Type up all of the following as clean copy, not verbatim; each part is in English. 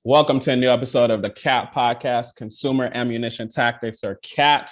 Welcome to a new episode of the CAT podcast, Consumer Ammunition Tactics, or CAT.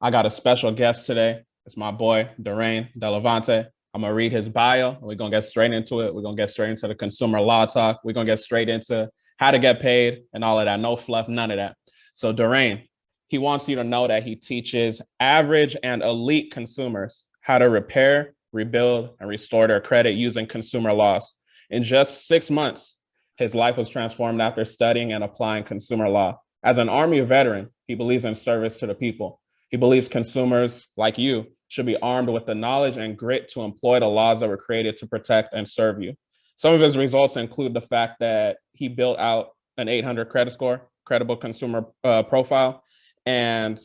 I got a special guest today. It's my boy, Daraine Delevante. I'm going to read his bio, and we're going to get straight into it. We're going to get straight into the consumer law talk. We're going to get straight into how to get paid and all of that. No fluff, none of that. So Daraine, he wants you to know that he teaches average and elite consumers how to repair, rebuild, and restore their credit using consumer laws. In just 6 months, his life was transformed after studying and applying consumer law. As an Army veteran, he believes in service to the people. He believes consumers like you should be armed with the knowledge and grit to employ the laws that were created to protect and serve you. Some of his results include the fact that he built out an 800 credit score, credible consumer profile. And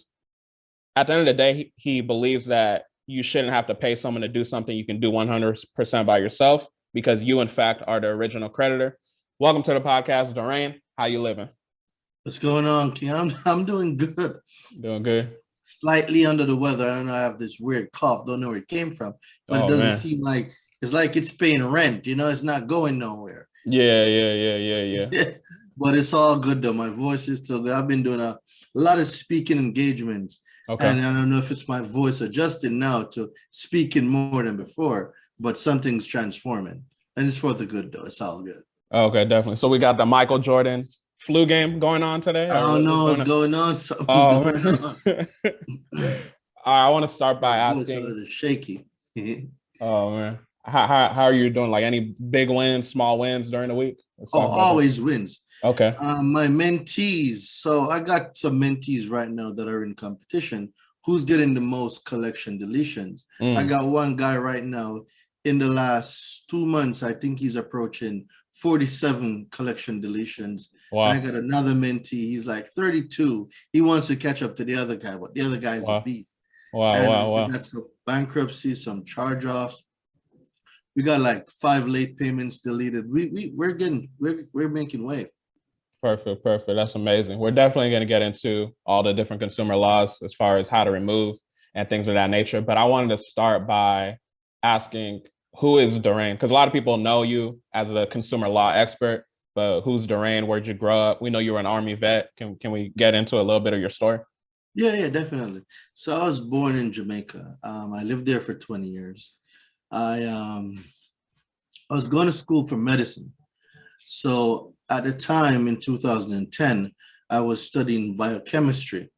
at the end of the day, he believes that you shouldn't have to pay someone to do something you can do 100% by yourself, because you, in fact, are the original creditor. Welcome to the podcast, Daraine. How you living? What's going on, King? I'm doing good. Doing good. Slightly under the weather. I don't know. I have this weird cough. Don't know where it came from, but it doesn't seem like it's paying rent. It's not going nowhere. Yeah. But it's all good though. My voice is still good. I've been doing a lot of speaking engagements, and I don't know if it's my voice adjusting now to speaking more than before, but something's transforming, and it's for the good though. It's all good. Okay, definitely. So we got the Michael Jordan flu game going on today. I don't know what's going on. Something's going on. I want to start by asking. Voice a little shaky. Oh man, how are you doing? Like any big wins, small wins during the week? Always wins. Okay. My mentees. So I got some mentees right now that are in competition. Who's getting the most collection deletions? I got one guy right now. In the last 2 months, I think he's approaching 47 collection deletions. Wow. And I got another mentee. He's like 32. He wants to catch up to the other guy, but the other guy is a beast. Wow. We got some bankruptcy, some charge-offs. We got like 5 late payments deleted. We're making wave. Perfect. That's amazing. We're definitely going to get into all the different consumer laws as far as how to remove and things of that nature. But I wanted to start by asking, who is Daraine? Because a lot of people know you as a consumer law expert, but who's Daraine? Where'd you grow up? We know you were an Army vet. Can we get into a little bit of your story? Yeah, definitely. So I was born in Jamaica. I lived there for 20 years. I was going to school for medicine. So at the time in 2010, I was studying biochemistry.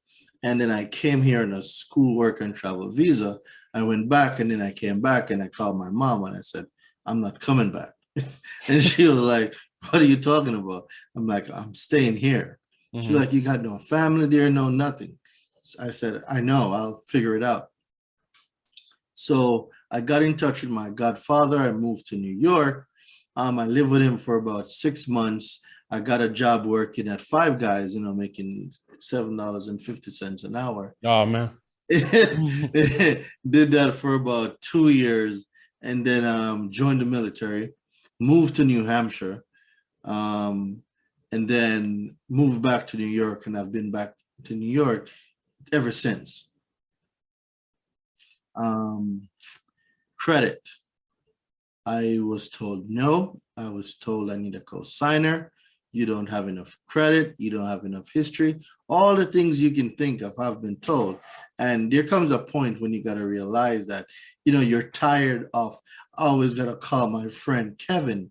And then I came here on a school work and travel visa. I went back, and then I came back, and I called my mom and I said, I'm not coming back. And she was like, what are you talking about? I'm like, I'm staying here. She's like, you got no family there, no nothing. I said, I know, I'll figure it out. So I got in touch with my godfather. I moved to New York. I lived with him for about 6 months. I got a job working at Five Guys, making $7.50 an hour. Oh, man. Did that for about 2 years, and then joined the military, moved to New Hampshire, and then moved back to New York, and I've been back to New York ever since. Credit. I was told no. I was told I need a co-signer. You don't have enough credit. You don't have enough history. All the things you can think of, I've been told. And there comes a point when you got to realize that, you're tired of always got to call my friend Kevin.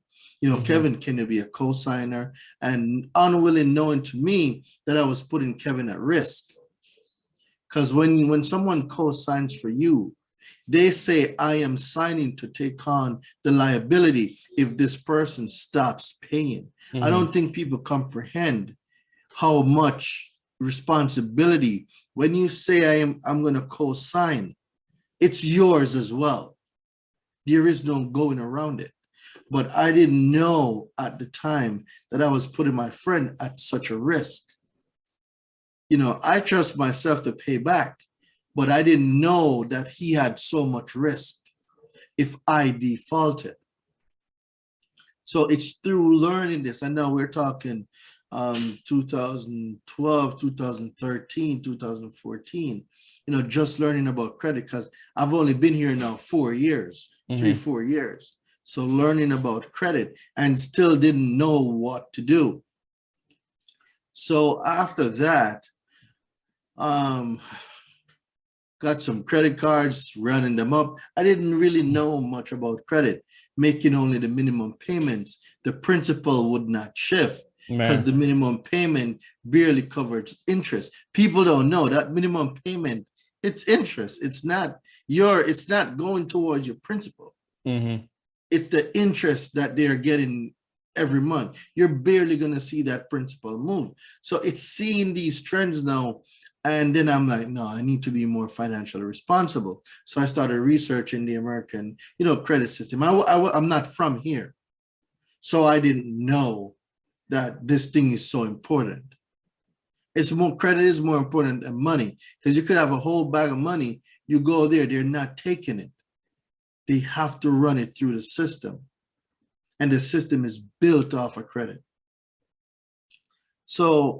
Kevin, can you be a co-signer? And unwilling knowing to me that I was putting Kevin at risk. Because when someone co-signs for you, they say, I am signing to take on the liability if this person stops paying. I don't think people comprehend how much responsibility, when you say I'm going to co-sign, it's yours as well. There is no going around it. But I didn't know at the time that I was putting my friend at such a risk. I trust myself to pay back, but I didn't know that he had so much risk if I defaulted. So it's through learning this. And now we're talking 2012, 2013, 2014, just learning about credit, because I've only been here now 4 years, 3-4 years. So learning about credit and still didn't know what to do. So after that, got some credit cards, running them up. I didn't really know much about credit, making only the minimum payments. The principal would not shift because the minimum payment barely covers interest. People don't know that minimum payment, it's interest. It's not going towards your principal. Mm-hmm. It's the interest that they're getting every month. You're barely going to see that principal move. So it's seeing these trends now. And then I'm like, no, I need to be more financially responsible. So I started researching the American, credit system. I'm not from here. So I didn't know that this thing is so important. Credit is more important than money, because you could have a whole bag of money. You go there, they're not taking it. They have to run it through the system. And the system is built off of credit. So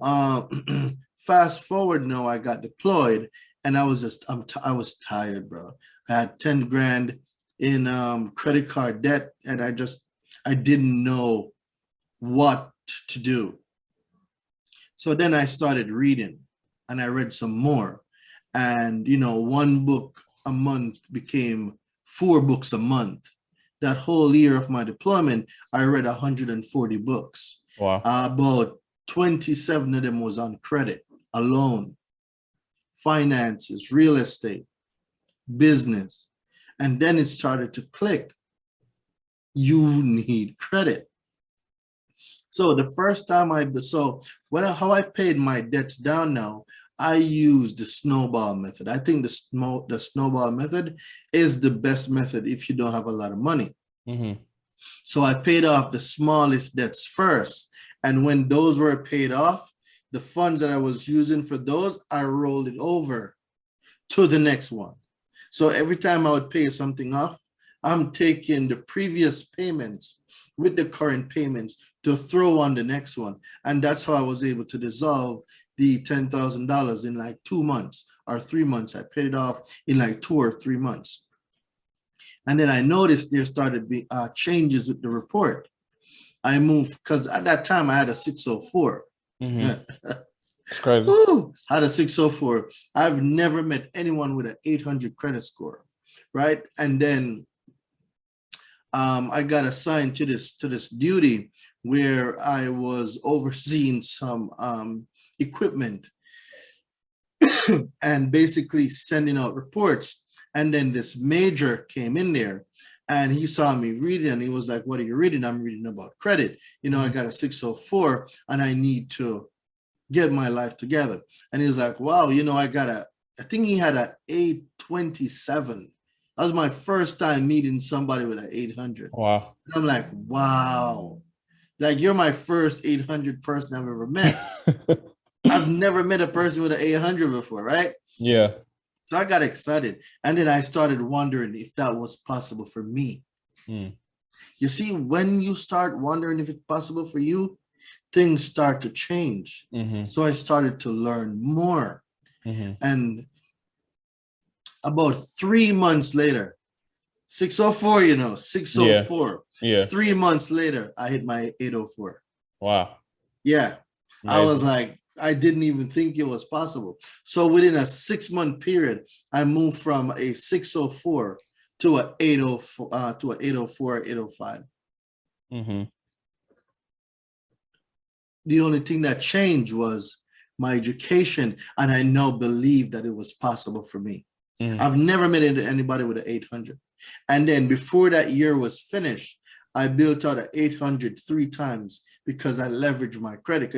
fast forward now, I got deployed, and I was tired, bro. I had 10 grand in credit card debt, and I didn't know what to do. So then I started reading, and I read some more. And, one book a month became 4 books a month. That whole year of my deployment, I read 140 books. Wow. About 27 of them was on credit alone, finances, real estate, business. And then it started to click. You need credit. So the first time how I paid my debts down now, I use the snowball method. I think the snowball method is the best method if you don't have a lot of money. Mm-hmm. So I paid off the smallest debts first. And when those were paid off, the funds that I was using for those, I rolled it over to the next one. So every time I would pay something off, I'm taking the previous payments with the current payments to throw on the next one. And that's how I was able to dissolve the $10,000 in like 2 months or 3 months. I paid it off in like 2 or 3 months. And then I noticed there started being changes with the report. I moved, because at that time I had a 604. Mm-hmm. Crazy. Ooh, had a 604. I've never met anyone with an 800 credit score, right? And then I got assigned to this duty where I was overseeing some equipment and basically sending out reports. And then this major came in there, and he saw me reading, and he was like, "What are you reading?" "I'm reading about credit. I got a 604 and I need to get my life together." And he was like, "Wow, I think he had an 827. That was my first time meeting somebody with an 800. Wow. And I'm like, wow, like you're my first 800 person I've ever met. I've never met a person with an 800 before, right? Yeah. So I got excited. And then I started wondering if that was possible for me. Mm. You see, when you start wondering if it's possible for you, things start to change. Mm-hmm. So I started to learn more. Mm-hmm. And about 3 months later, 604, 604. Yeah. 3 months later, I hit my 804. Wow. Yeah. Amazing. I was like, I didn't even think it was possible. So within a 6-month period, I moved from a 604 to an 804, 805. Mm-hmm. The only thing that changed was my education, and I now believe that it was possible for me. Mm-hmm. I've never met anybody with an 800. And then before that year was finished, I built out an 800 3 times because I leveraged my credit.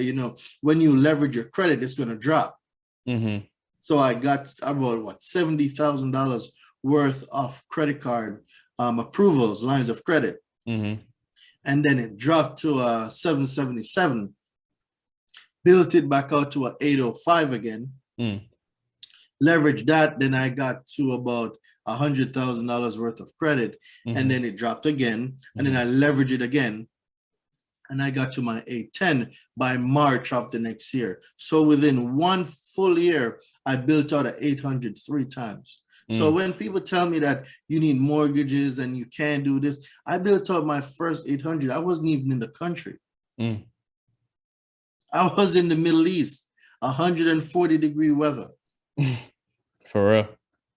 When you leverage your credit, it's going to drop. Mm-hmm. So I got about $70,000 worth of credit card approvals, lines of credit. Mm-hmm. And then it dropped to a 777, built it back out to an 805 again. Leveraged that, then I got to about $100,000 worth of credit, and then it dropped again, and then I leveraged it again, and I got to my 810 by March of the next year. So within 1 full year, I built out an 800 3 times. So when people tell me that you need mortgages and you can't do this, I built out my first 800. I wasn't even in the country. I was in the Middle East, 140-degree weather. For real.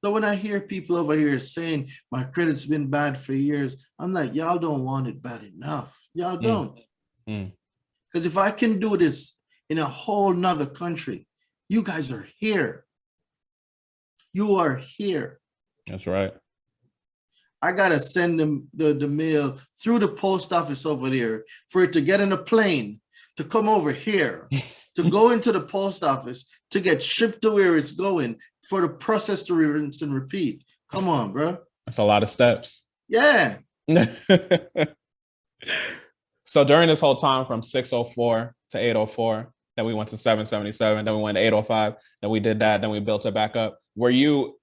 So when I hear people over here saying my credit's been bad for years, I'm like, y'all don't want it bad enough. Y'all don't. Because if I can do this in a whole nother country, you guys are here. You are here. That's right. I gotta send them the mail through the post office over there for it to get in a plane, to come over here, to go into the post office, to get shipped to where it's going, for the process to rinse and repeat. Come on, bro. That's a lot of steps. Yeah. So during this whole time from 604 to 804, then we went to 777, then we went to 805, then we did that, then we built it back up. Were you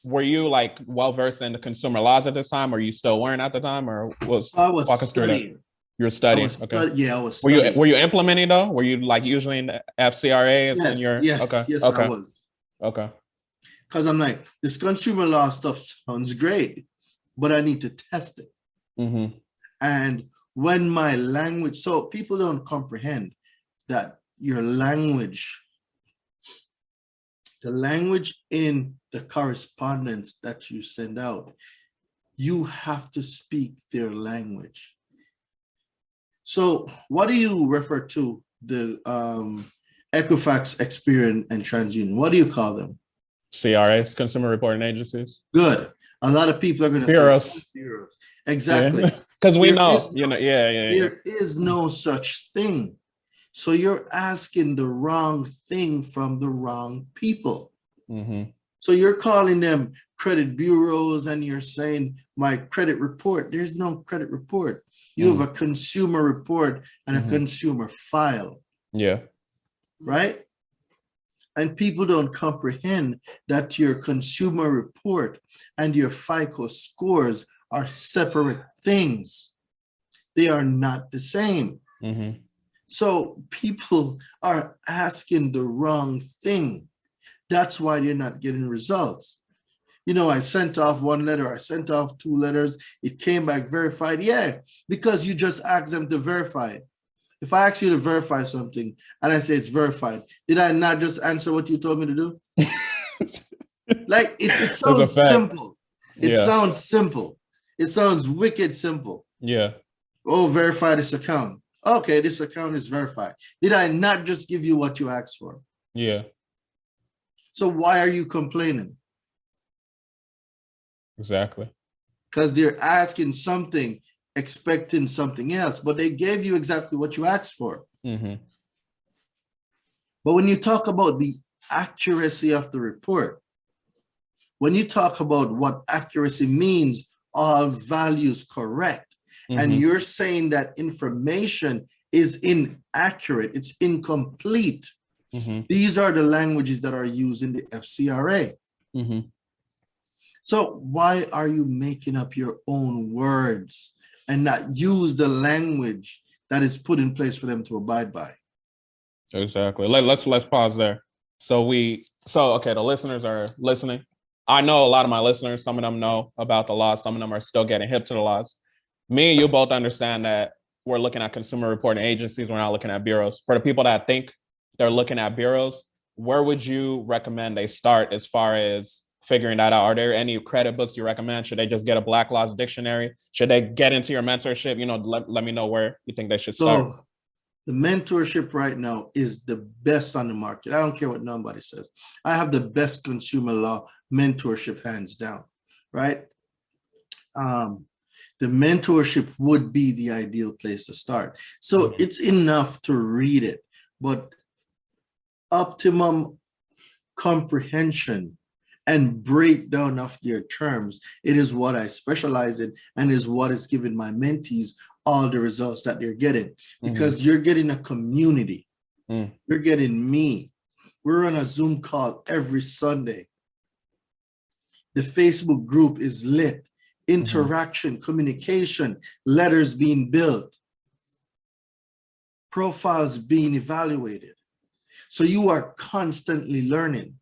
like well-versed in the consumer laws at this time, or you still weren't at the time, or I was studying. You were studying. I was studying. Were you implementing though? Were you like usually in the FCRAs? Yes, I was. Okay. Because I'm like, this consumer law stuff sounds great, but I need to test it. And when my language, so people don't comprehend that your language, the language in the correspondence that you send out, you have to speak their language. So what do you refer to the Equifax, Experian, and TransUnion? What do you call them? CRAs, consumer reporting agencies. Good. A lot of people are going to say bureaus. Exactly. Because we know, there is no such thing. So you're asking the wrong thing from the wrong people. So you're calling them credit bureaus and you're saying my credit report. There's no credit report. You have a consumer report and a consumer file. Yeah. Right? And people don't comprehend that your consumer report and your FICO scores are separate things. They are not the same. So people are asking the wrong thing. That's why they're not getting results. You know, I sent off one letter, I sent off 2 letters, it came back verified. Yeah, because you just asked them to verify it. If I ask you to verify something and I say it's verified, did I not just answer what you told me to do? Like it sounds simple. It sounds simple. It sounds wicked simple. Yeah. Oh, verify this account. Okay, this account is verified. Did I not just give you what you asked for? Yeah. So why are you complaining? Exactly. Because they're asking something, expecting something else, but they gave you exactly what you asked for. But when you talk about the accuracy of the report, when you talk about what accuracy means, all values correct, and you're saying that information is inaccurate, it's incomplete. These are the languages that are used in the FCRA. So why are you making up your own words and not use the language that is put in place for them to abide by? Exactly. Let's pause there. So okay, the listeners are listening. I know a lot of my listeners, some of them know about the laws, some of them are still getting hip to the laws. Me and you both understand that we're looking at consumer reporting agencies, we're not looking at bureaus. For the people that think they're looking at bureaus, where would you recommend they start as far as figuring that out? Are there any credit books you recommend? Should they just get a Black Laws dictionary? Should they get into your mentorship? You know, let me know where you think they should start. So the mentorship right now is the best on the market. I don't care what nobody says. I have the best consumer law mentorship hands down, right? The mentorship would be the ideal place to start. So it's enough to read it, but optimum comprehension and breakdown of their terms, it is what I specialize in and is what is giving my mentees all the results that they're getting, because you're getting a community. You're getting me. We're on a Zoom call every Sunday. The Facebook group is lit. Interaction, communication, letters being built, profiles being evaluated. So you are constantly learning.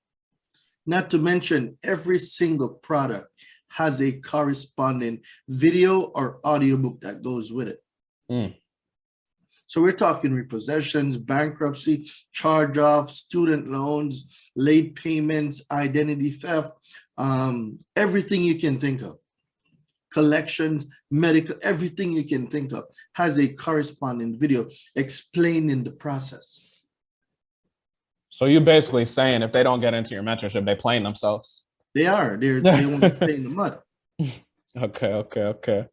Not to mention, every single product has a corresponding video or audiobook that goes with it. So we're talking repossessions, bankruptcy, charge-off, student loans, late payments, identity theft, everything you can think of. Collections, medical, everything you can think of has a corresponding video explaining the process. So you're basically saying if they don't get into your mentorship, they playing themselves. They want to stay in the mud. Okay.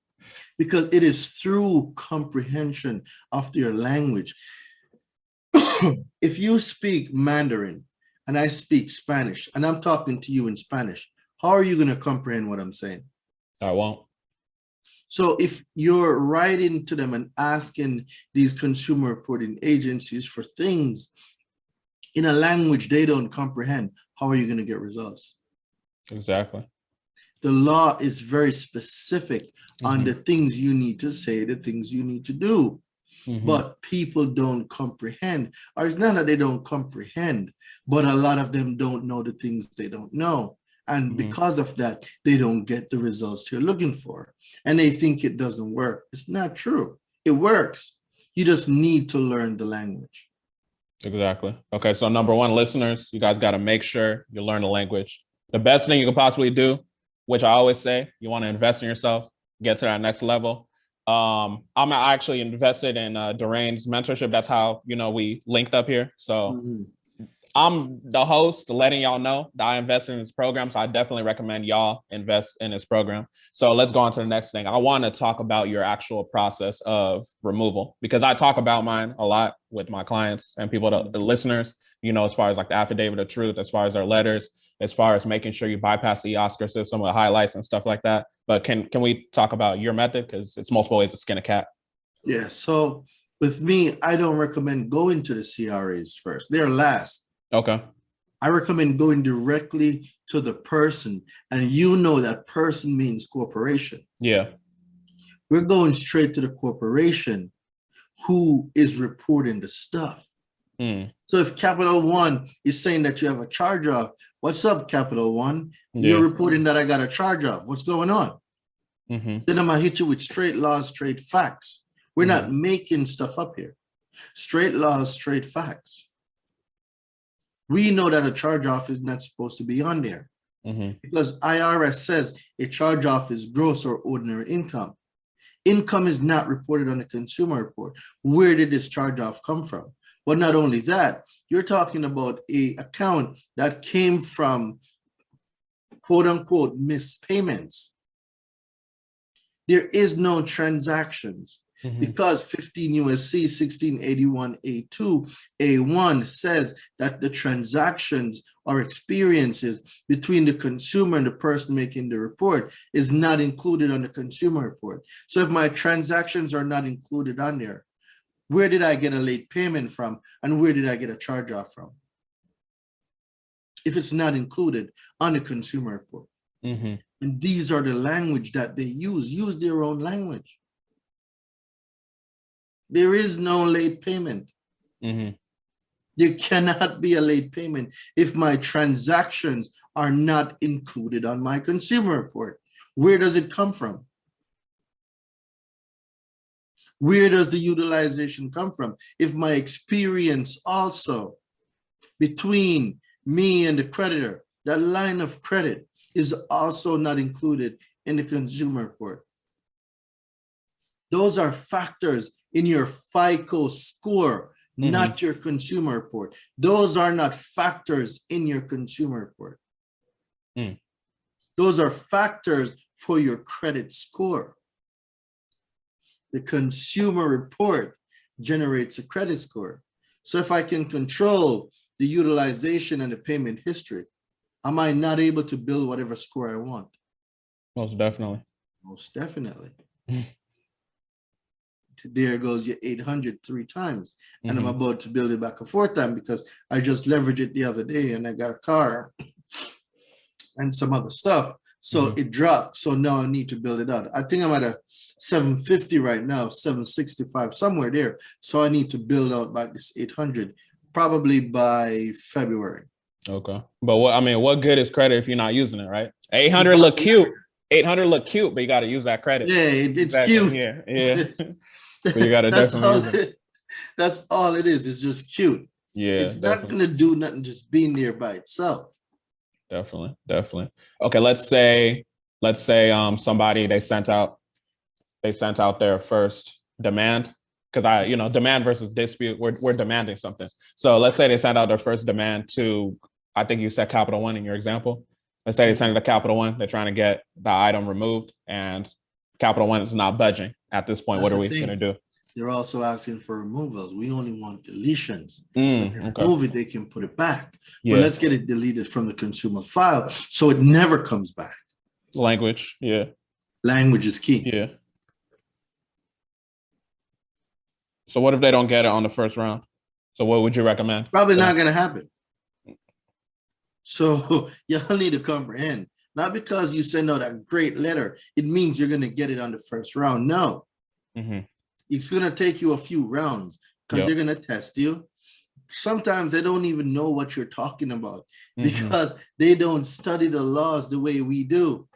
Because it is through comprehension of their language. If you speak Mandarin and I speak Spanish and I'm talking to you in Spanish, how are you going to comprehend what I'm saying? I won't. So if you're writing to them and asking these consumer reporting agencies for things in a language they don't comprehend, how are you going to get results? Exactly. The law is very specific on the things you need to say, the things you need to do. But people don't comprehend, or it's not that they don't comprehend, but a lot of them don't know the things they don't know. And because of that, they don't get the results they're looking for. And they think it doesn't work. It's not true. It works. You just need to learn the language. Exactly. Okay, so number one, listeners, you guys got to make sure you learn the language. The best thing you can possibly do, which I always say, you want to invest in yourself, get to that next level. I'm actually invested in Daraine's mentorship. That's how, we linked up here. So I'm the host, letting y'all know that I invested in this program. So I definitely recommend y'all invest in this program. So let's go on to the next thing. I want to talk about your actual process of removal, because I talk about mine a lot with my clients and people, the listeners, as far as like the affidavit of truth, as far as their letters, as far as making sure you bypass the Oscar system with highlights and stuff like that. But can we talk about your method? Because it's multiple ways to skin a cat. Yeah. So with me, I don't recommend going to the CRAs first. They're last. Okay. I recommend going directly to the person, and that person means corporation. Yeah. We're going straight to the corporation who is reporting the stuff. So if Capital One is saying that you have a charge off, what's up, Capital One? Yeah. You're reporting that I got a charge off. What's going on? Then I'm gonna hit you with straight laws, straight facts. We're not making stuff up here. Straight laws, straight facts. We know that a charge off is not supposed to be on there because IRS says a charge off is gross or ordinary income. Income is not reported on the consumer report. Where did this charge off come from? But not only that, you're talking about an account that came from quote unquote missed payments. There is no transactions because 15 USC 1681 A2 A1 says that the transactions or experiences between the consumer and the person making the report is not included on the consumer report. So if my transactions are not included on there, where did I get a late payment from, and where did I get a charge off from? If it's not included on the consumer report. And these are the language that they use their own language. There is no late payment. There cannot be a late payment if my transactions are not included on my consumer report. Where does it come from? Where does the utilization come from? If my experience also between me and the creditor, that line of credit is also not included in the consumer report. Those are factors in your FICO score, not your consumer report. Those are not factors in your consumer report. Those are factors for your credit score. The consumer report generates a credit score. So if I can control the utilization and the payment history, am I not able to build whatever score I want? Most definitely. Most definitely. There goes your 800 3 times. And I'm about to build it back a 4th time because I just leveraged it the other day and I got a car and some other stuff. So it dropped. So now I need to build it out. I think I'm at a 750 right now, 765, somewhere there. So I need to build out by this 800, probably by February. Okay. But what good is credit if you're not using it, right? 800 look cute. 800 look cute, but you got to use that credit. Yeah, it's cute. Yeah. But you got to definitely use it. That's all it is. It's just cute. Yeah, It's not definitely. gonna do nothing just being there by itself. Definitely. Okay, let's say somebody they sent out their first demand, because demand versus dispute, we're demanding something. So let's say they sent out their first demand to, I think you said Capital One in your example. Let's say they send it to Capital One, they're trying to get the item removed, and Capital One is not budging. At this point, That's what are the we thing. gonna do? They're also asking for removals. We only want deletions. When they Okay. remove it, they can put it back. But Yeah. let's get it deleted from the consumer file so it never comes back. Language. Yeah. Language is key. Yeah. So what if they don't get it on the first round? So what would you recommend? Probably not going to happen. So y'all need to comprehend. Not because you send out a great letter, it means you're going to get it on the first round. No. It's going to take you a few rounds because they're going to test you. Sometimes they don't even know what you're talking about because they don't study the laws the way we do.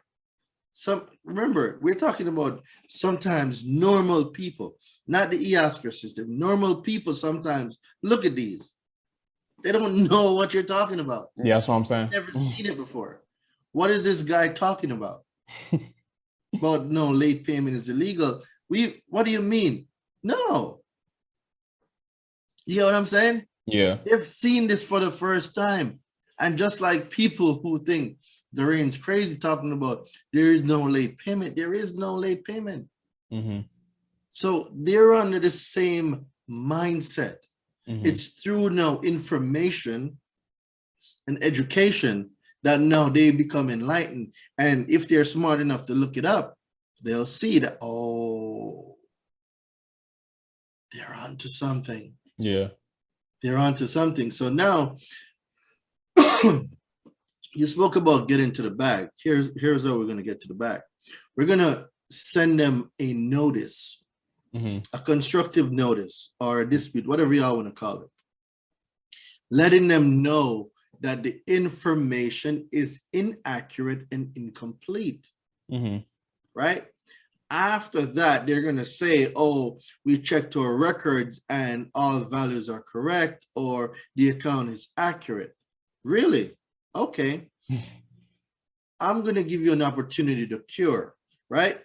Remember, we're talking about sometimes normal people, not the e-Oscar system. Normal people sometimes look at these. They don't know what you're talking about. Yeah, that's what I'm saying. Never seen it before. What is this guy talking about? About no, late payment is illegal. What do you mean? No. You know what I'm saying? Yeah. They've seen this for the first time. And just like people who think Daraine's crazy talking about there is no late payment, there is no late payment. So they're under the same mindset. It's through now information and education that now they become enlightened. And if they're smart enough to look it up, they'll see that, oh, they're onto something. Yeah. They're onto something. So now you spoke about getting to the bag. Here's how we're going to get to the bag. We're going to send them a notice, a constructive notice or a dispute, whatever y'all want to call it, letting them know that the information is inaccurate and incomplete, right? After that, they're going to say, oh, we checked our records and all values are correct, or the account is accurate. Really? Okay. I'm going to give you an opportunity to cure, right?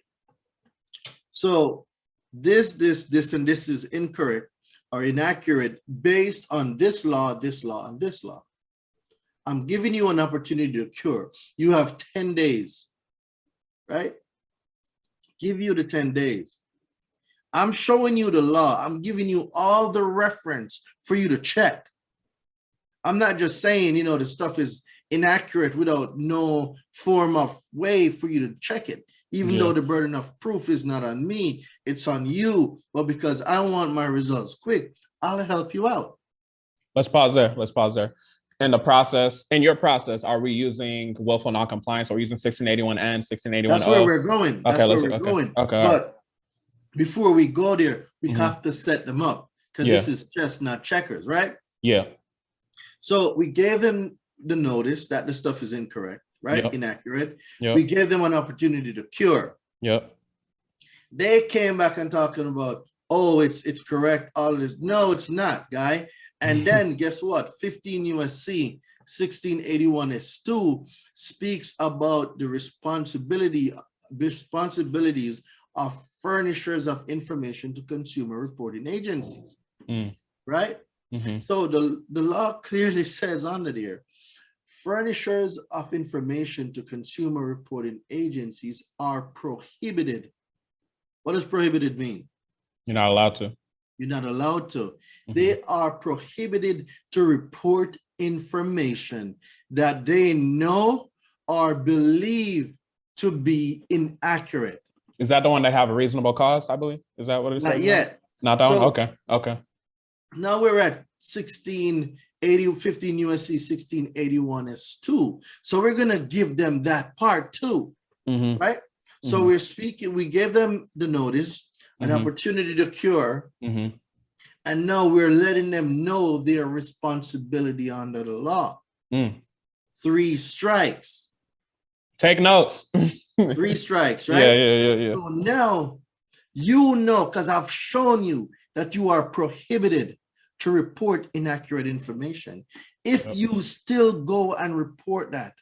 So this, and this is incorrect or inaccurate based on this law, and this law. I'm giving you an opportunity to cure. You have 10 days, right? Give you the 10 days. I'm showing you the law. I'm giving you all the reference for you to check. I'm not just saying, the stuff is inaccurate without no form of way for you to check it. Even though the burden of proof is not on me, it's on you. But because I want my results quick, I'll help you out. Let's pause there. In your process, are we using willful noncompliance or using 1681 and 1681? That's where we're going. That's where we're going. Okay. But before we go there, we have to set them up because this is chess, not checkers, right? Yeah. So we gave them the notice that the stuff is incorrect, right? Inaccurate. We gave them an opportunity to cure. They came back and talking about, oh, it's correct, all of this. No, it's not, guy. And then guess what? 15 USC 1681 S2 speaks about the responsibilities of furnishers of information to consumer reporting agencies, right? So the law clearly says under there, furnishers of information to consumer reporting agencies are prohibited. What does prohibited mean? You're not allowed to. You're not allowed to. They are prohibited to report information that they know or believe to be inaccurate. Is that the one that have a reasonable cause, I believe? Is that what it is? Not yet. Not that one? Okay. Now we're at 15 USC 1681 S2. So we're going to give them that part too, right? So we gave them the notice, an opportunity to cure, and now we're letting them know their responsibility under the law. 3 strikes. Take notes. 3 strikes, right? Yeah. So now, because I've shown you that you are prohibited to report inaccurate information. If you still go and report that,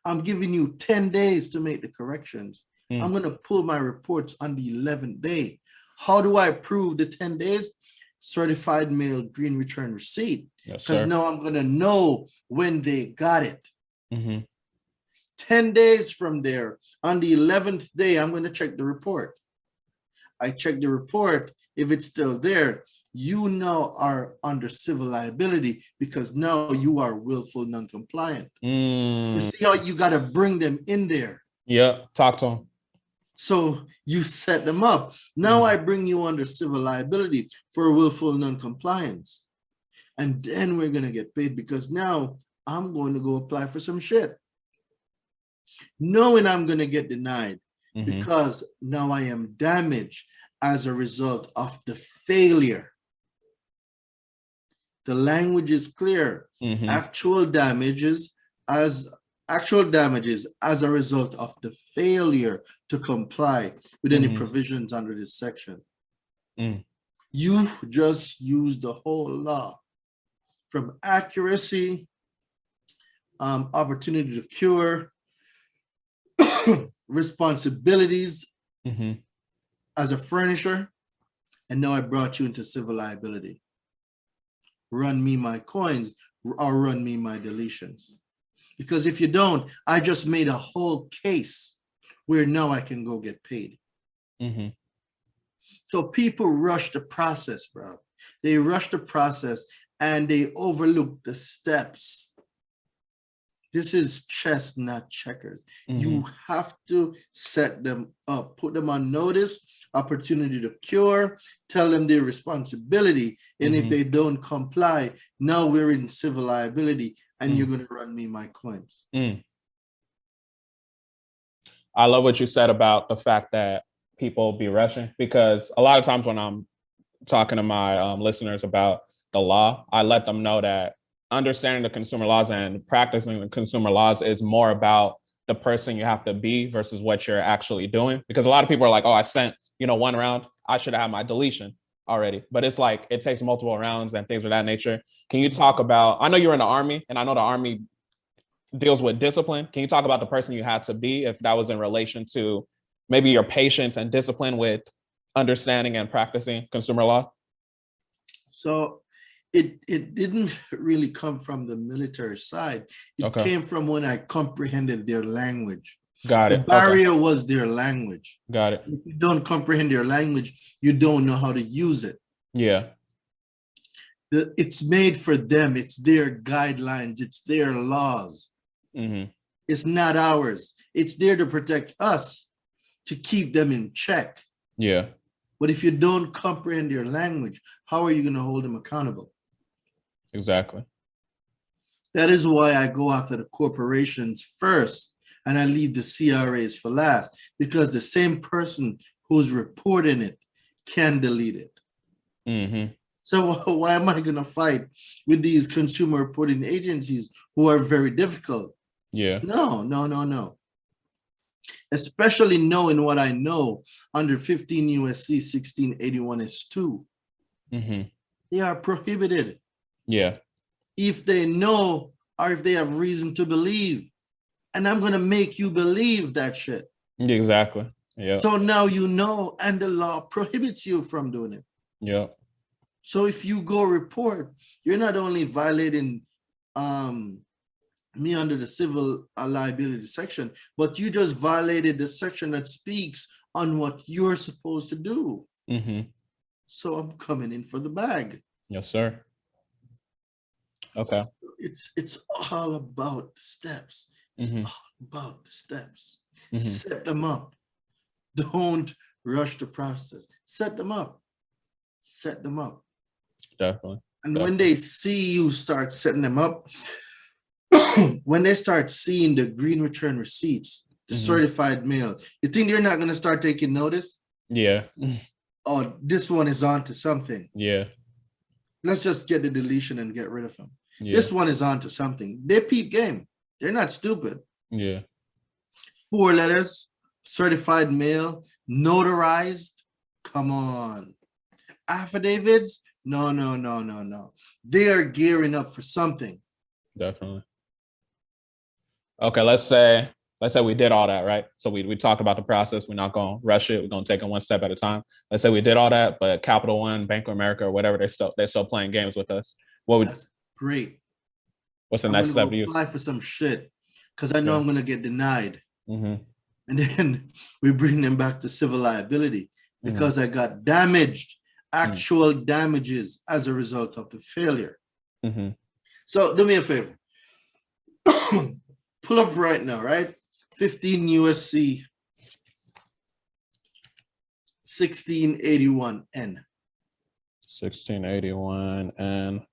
I'm giving you 10 days to make the corrections. I'm going to pull my reports on the 11th day. How do I prove the 10 days? Certified mail green return receipt. Because now I'm going to know when they got it. 10 days from there, on the 11th day, I'm going to check the report. I check the report. If it's still there, you now are under civil liability because now you are willful non-compliant. You see how you got to bring them in there. Yeah, talk to them. So you set them up. Now I bring you under civil liability for willful non-compliance. And then we're going to get paid because now I'm going to go apply for some shit, knowing I'm going to get denied because now I am damaged as a result of the failure. The language is clear. Actual damages as a result of the failure to comply with any provisions under this section. You just use the whole law from accuracy, opportunity to cure, responsibilities as a furnisher, and now I brought you into civil liability. Run me my coins or run me my deletions. Because if you don't, I just made a whole case where now I can go get paid. So people rush the process, bro. They rush the process and they overlook the steps. This is chess, not checkers. You have to set them up, put them on notice, opportunity to cure, tell them their responsibility. And if they don't comply, now we're in civil liability and you're going to run me my coins. I love what you said about the fact that people be rushing, because a lot of times when I'm talking to my listeners about the law, I let them know that understanding the consumer laws and practicing the consumer laws is more about the person you have to be versus what you're actually doing. Because a lot of people are like, oh, I sent, one round, I should have my deletion already. But it's like, it takes multiple rounds and things of that nature. Can you talk about, I know you're in the Army and I know the Army deals with discipline. Can you talk about the person you had to be, if that was in relation to maybe your patience and discipline with understanding and practicing consumer law? So it didn't really come from the military side. It came from when I comprehended their language. Got it. The barrier was their language. Got it. If you don't comprehend their language, you don't know how to use it. Yeah. It's made for them. It's their guidelines. It's their laws. It's not ours. It's there to protect us, to keep them in check. Yeah. But if you don't comprehend their language, how are you going to hold them accountable? Exactly. That is why I go after the corporations first and I leave the CRAs for last, because the same person who's reporting it can delete it. So why am I going to fight with these consumer reporting agencies who are very difficult? Yeah. No. Especially knowing what I know under 15 USC 1681 S2. They are prohibited. Yeah. If they know or if they have reason to believe. And I'm going to make you believe that shit. Exactly. Yeah. So now you know, and the law prohibits you from doing it. Yeah. So if you go report, you're not only violating me under the civil liability section, but you just violated the section that speaks on what you're supposed to do. So I'm coming in for the bag. Yes, sir. Okay. It's all about steps. It's all about steps. Set them up. Don't rush the process. Set them up. Set them up. Definitely. And when they see you start setting them up, when they start seeing the green return receipts, the certified mail, you think they're not going to start taking notice? Yeah. Oh, this one is on to something. Yeah. Let's just get the deletion and get rid of them. Yeah. This one is on to something. They peep game. They're not stupid. Yeah. 4 letters, certified mail, notarized. Come on. affidavits, no. They are gearing up for something. Definitely. Okay, let's say we did all that, right? So we talked about the process. We're not going to rush it. We're going to take it one step at a time. Let's say we did all that, but Capital One, Bank of America, or whatever, they're still playing games with us. That's great. What's the next step? I'm gonna apply for some shit because I know I'm gonna get denied. Mm-hmm. And then we bring them back to civil liability because I got damaged, actual damages as a result of the failure. Mm-hmm. So do me a favor. Pull up right now, right? 15 USC 1681 N. 1681 N.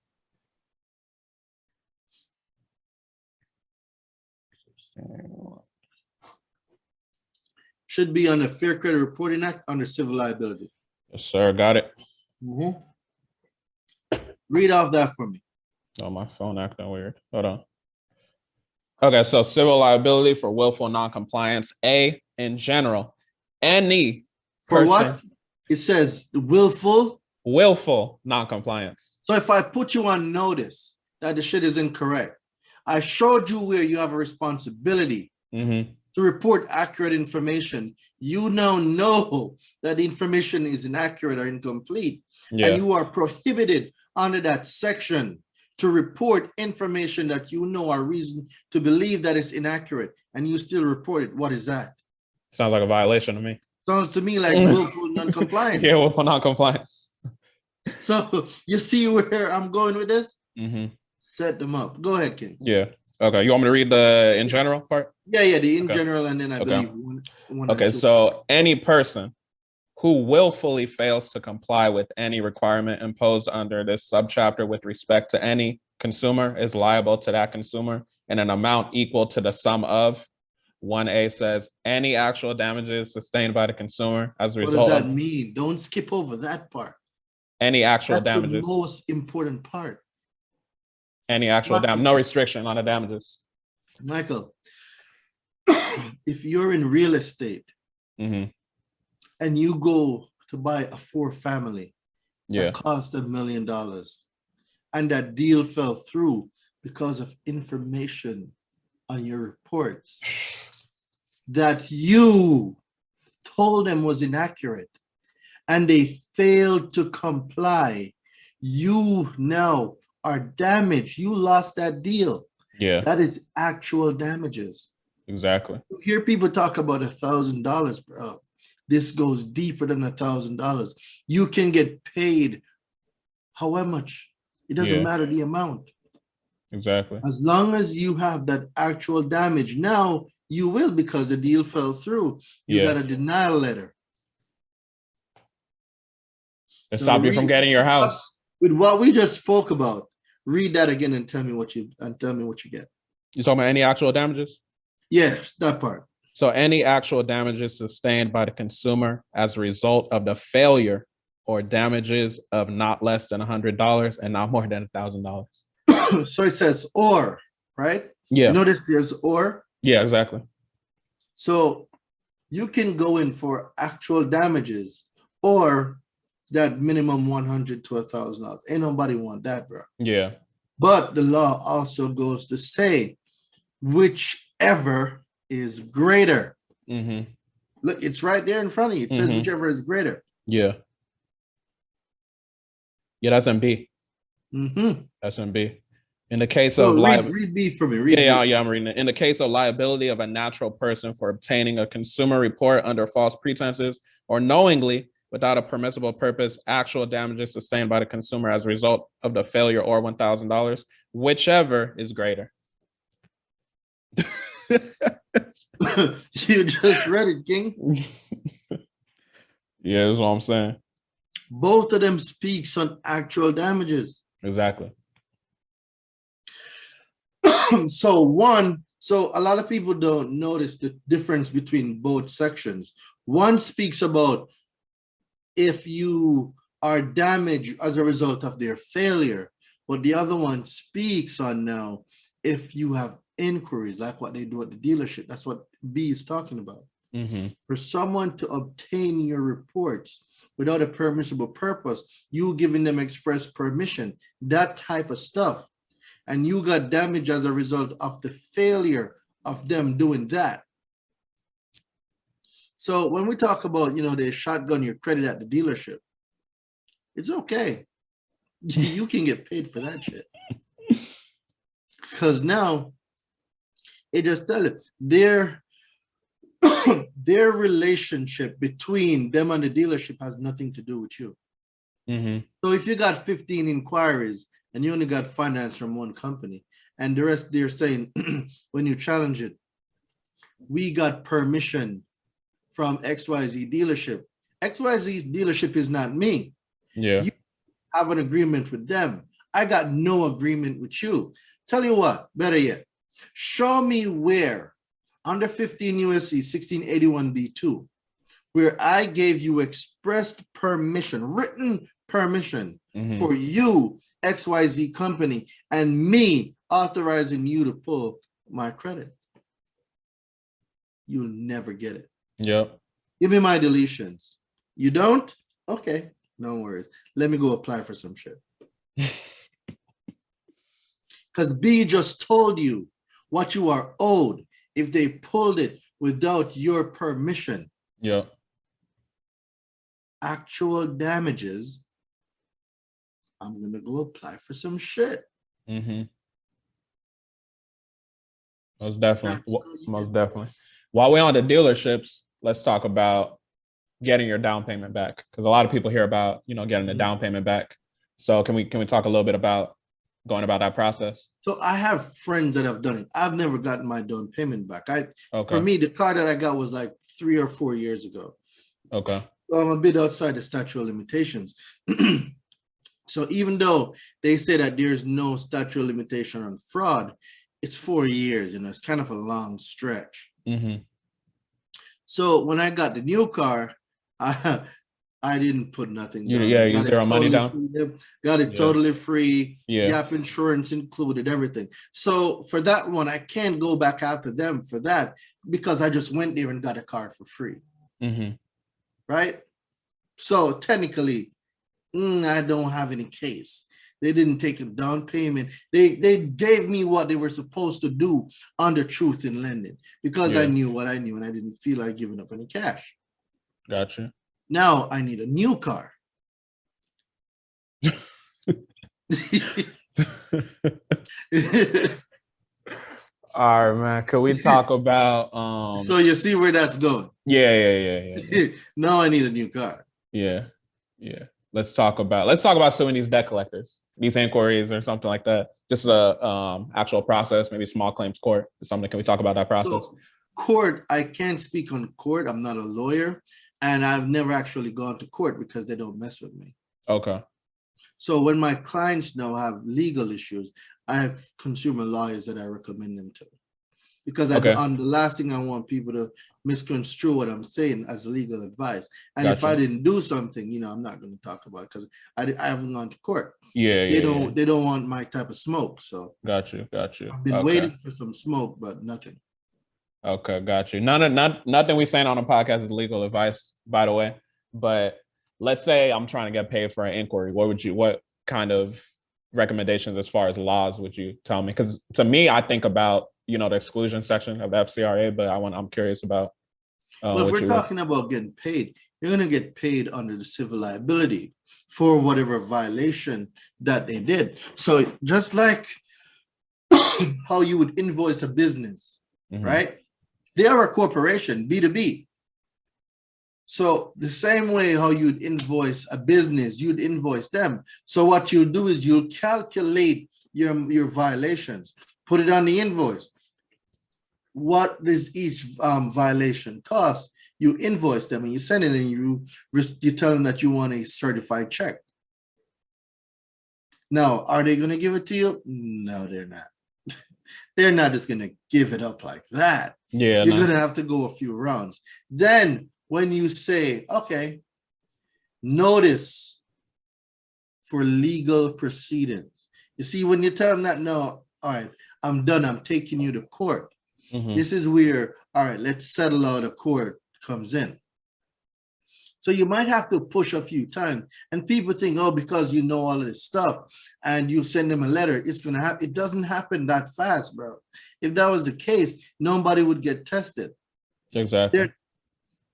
Should be on the Fair Credit Reporting Act under civil liability. Yes, sir. Got it. Read off that for me. Oh, my phone acting weird. Hold on. Okay, so civil liability for willful noncompliance. A, in general, any for person, what? It says willful noncompliance. So if I put you on notice that the shit is incorrect, I showed you where you have a responsibility to report accurate information. You now know that the information is inaccurate or incomplete, and you are prohibited under that section to report information that you know are reason to believe that it's inaccurate, and you still report it. What is that? Sounds like a violation to me. Sounds to me like willful noncompliance. Yeah, willful noncompliance. So you see where I'm going with this? Set them up. Go ahead, King. Yeah. Okay. You want me to read the in general part? Yeah, the in general, and then I believe one okay, so any person who willfully fails to comply with any requirement imposed under this subchapter with respect to any consumer is liable to that consumer in an amount equal to the sum of 1A says any actual damages sustained by the consumer as a result. What does that mean? Don't skip over that part. Any actual That's damages. the most important part. Any actual damage, no restriction on the damages. Michael, if you're in real estate and you go to buy a 4-family that cost $1 million and that deal fell through because of information on your reports that you told them was inaccurate and they failed to comply, you now are damaged. You lost that deal. Yeah. That is actual damages. Exactly. You hear people talk about $1,000, bro. This goes deeper than $1,000. You can get paid however much. It doesn't matter the amount. Exactly. As long as you have that actual damage, now you will, because the deal fell through. You got a denial letter. It stopped you from getting your house. With what we just spoke about, read that again and tell me what you get. You talking about any actual damages? Yes, that part. So any actual damages sustained by the consumer as a result of the failure or damages of not less than $100 and not more than $1,000. So it says or, right? Yeah. You notice there's or? Yeah, exactly. So you can go in for actual damages or that minimum $100 to $1,000. Ain't nobody want that, bro. Yeah. But the law also goes to say whichever is greater. Look, it's right there in front of you. It says whichever is greater. Yeah. Yeah, that's MB. That's MB. In the case of read B for me. Yeah, I'm reading it. In the case of liability of a natural person for obtaining a consumer report under false pretenses or knowingly without a permissible purpose, actual damages sustained by the consumer as a result of the failure or $1,000, whichever is greater. You just read it, King. Yeah, that's what I'm saying. Both of them speaks on actual damages. Exactly. So a lot of people don't notice the difference between both sections. One speaks about if you are damaged as a result of their failure, but the other one speaks on now if you have inquiries, like what they do at the dealership. That's what B is talking about. For someone to obtain your reports without a permissible purpose, you giving them express permission, that type of stuff. And you got damage as a result of the failure of them doing that. So when we talk about, they shotgun your credit at the dealership, it's okay. You can get paid for that shit. Because now it just tells you their relationship between them and the dealership has nothing to do with you. So if you got 15 inquiries and you only got finance from one company, and the rest they're saying, when you challenge it, we got permission from XYZ dealership. XYZ dealership is not me. Yeah. You have an agreement with them. I got no agreement with you. Tell you what, better yet, show me where under 15 USC 1681B2, where I gave you expressed permission, written permission for you, XYZ company, and me authorizing you to pull my credit. You'll never get it. Yep. Give me my deletions. You don't? Okay, no worries. Let me go apply for some shit. Because B just told you what you are owed if they pulled it without your permission. Yep. Actual damages, I'm going to go apply for some shit. Most definitely. Most definitely. While we're on the dealerships, let's talk about getting your down payment back. Because a lot of people hear about, getting the down payment back. So can we talk a little bit about going about that process? So I have friends that have done it. I've never gotten my down payment back. Okay. For me, the car that I got was like 3 or 4 years ago. Okay. So I'm a bit outside the statute of limitations. So even though they say that there's no statute of limitation on fraud, it's 4 years, it's kind of a long stretch. So when I got the new car, I didn't put nothing down. You zero money down? Got it totally free. Yeah. Gap insurance included, everything. So for that one, I can't go back after them for that because I just went there and got a car for free. Right? So technically, I don't have any case. They didn't take a down payment. They gave me what they were supposed to do under truth in lending because I knew what I knew and I didn't feel like giving up any cash. Gotcha. Now I need a new car. All right, man. Could we talk about So you see where that's going? Yeah. Now I need a new car. Yeah. Let's talk about suing these debt collectors, these inquiries or something like that. Just the actual process, maybe small claims court or something. Can we talk about that process? So, court, I can't speak on court. I'm not a lawyer. And I've never actually gone to court because they don't mess with me. Okay. So when my clients now have legal issues, I have consumer lawyers that I recommend them to. Because the last thing I want people to misconstrue what I'm saying as legal advice. And if I didn't do something, I'm not going to talk about it because I haven't gone to court. They don't want my type of smoke. So got you. I've been waiting for some smoke, but nothing. Okay, got you. Nothing we saying on the podcast is legal advice, by the way. But let's say I'm trying to get paid for an inquiry. What kind of recommendations as far as laws would you tell me? Because to me, I think about the exclusion section of the FCRA, but I'm curious about. Well, if we're talking about getting paid, you're going to get paid under the civil liability for whatever violation that they did. So just like how you would invoice a business, right? They are a corporation, B2B. So the same way how you'd invoice a business, you'd invoice them. So what you'll do is you'll calculate your violations, put it on the invoice. What does each violation cost? You invoice them and you send it and you tell them that you want a certified check. Now, are they going to give it to you? No, they're not. They're not just going to give it up like that. You're going to have to go a few rounds. Then when you say, okay, notice for legal proceedings. You see, when you tell them that, no, all right, I'm done. I'm taking you to court. This is where, all right, let's settle out of court comes in. So you might have to push a few times. And people think, oh, because you know all of this stuff and you send them a letter, it's going to happen. It doesn't happen that fast, bro. If that was the case, nobody would get tested. Exactly.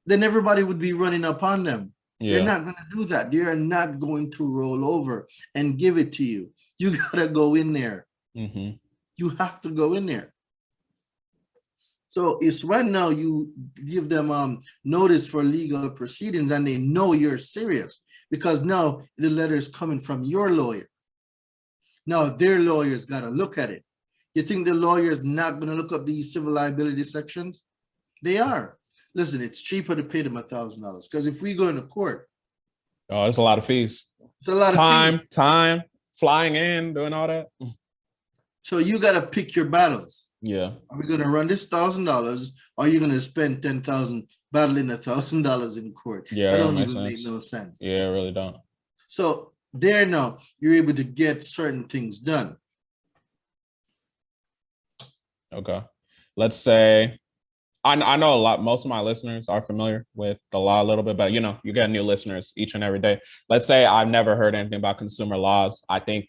Then everybody would be running upon them. Yeah. They're not going to do that. They are not going to roll over and give it to you. You got to go in there. Mm-hmm. You have to go in there. So it's right now you give them notice for legal proceedings and they know you're serious because now the letter is coming from your lawyer. Now their lawyer's got to look at it. You think the lawyer is not going to look up these civil liability sections? They are. Listen, it's cheaper to pay them $1,000 because if we go into court, oh, it's a lot of fees. It's a lot of fees. Time, flying in, doing all that. So you got to pick your battles. Yeah. Are we going to run this $1,000? Or are you going to spend $10,000 battling $1,000 in court? Yeah, that don't even make no sense. Yeah, it really don't. So there now, you're able to get certain things done. Okay. Let's say, I know most of my listeners are familiar with the law a little bit, but you know, you get new listeners each and every day. Let's say I've never heard anything about consumer laws. I think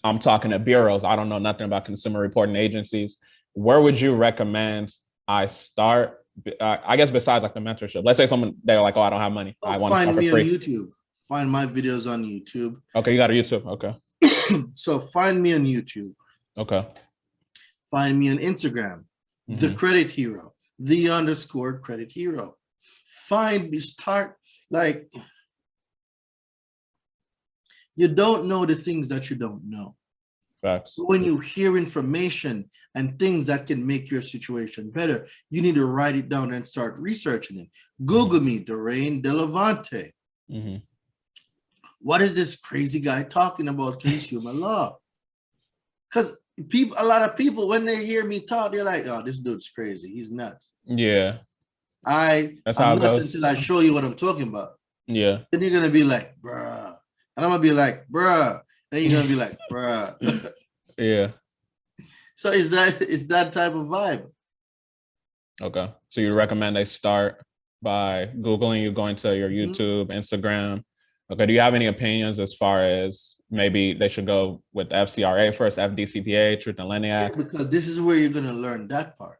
I'm talking to bureaus. I don't know nothing about consumer reporting agencies. Where would you recommend I start? I guess besides like the mentorship. Let's say someone, they're like, oh, I don't have money. I want to start for free. Find me on YouTube. Find my videos on YouTube. Okay, you got a YouTube. Okay. So find me on YouTube. Okay. Find me on Instagram. Mm-hmm. The Credit Hero. _Credit Hero. Find me, start like, you don't know the things that you don't know. Facts. When you hear information and things that can make your situation better, you need to write it down and start researching it. Google me, Daraine Delevante. Mm-hmm. What is this crazy guy talking about consumer law? Because a lot of people, when they hear me talk, they're like, oh, this dude's crazy. He's nuts. Yeah. That's how it goes. Until I show you what I'm talking about. Yeah. Then you're going to be like, bruh. And I'm going to be like, bruh. And you're going to be like, bruh. Yeah. So it's that type of vibe. Okay. So you recommend they start by Googling you, going to your YouTube, Instagram. Okay. Do you have any opinions as far as maybe they should go with the FCRA first, FDCPA, Truth in Lending Act? Yeah, because this is where you're going to learn that part.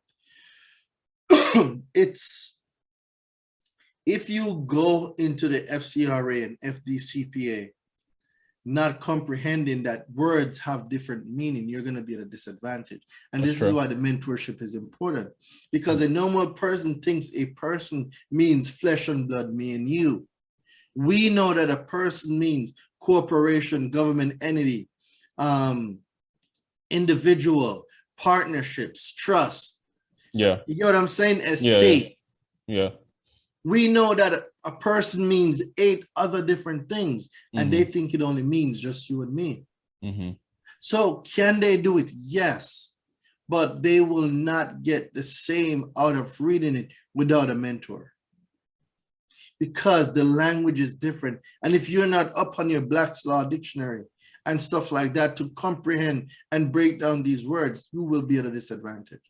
If you go into the FCRA and FDCPA, not comprehending that words have different meaning, you're going to be at a disadvantage. And this is why the mentorship is important, because a normal person thinks a person means flesh and blood, me and you. We know that a person means corporation, government entity, individual, partnerships, trust. Yeah. You know what I'm saying? Estate. Yeah. We know that a person means 8 other different things, and they think it only means just you and me. Mm-hmm. So can they do it? Yes, but they will not get the same out of reading it without a mentor, because the language is different. And if you're not up on your Black's Law Dictionary and stuff like that to comprehend and break down these words, you will be at a disadvantage.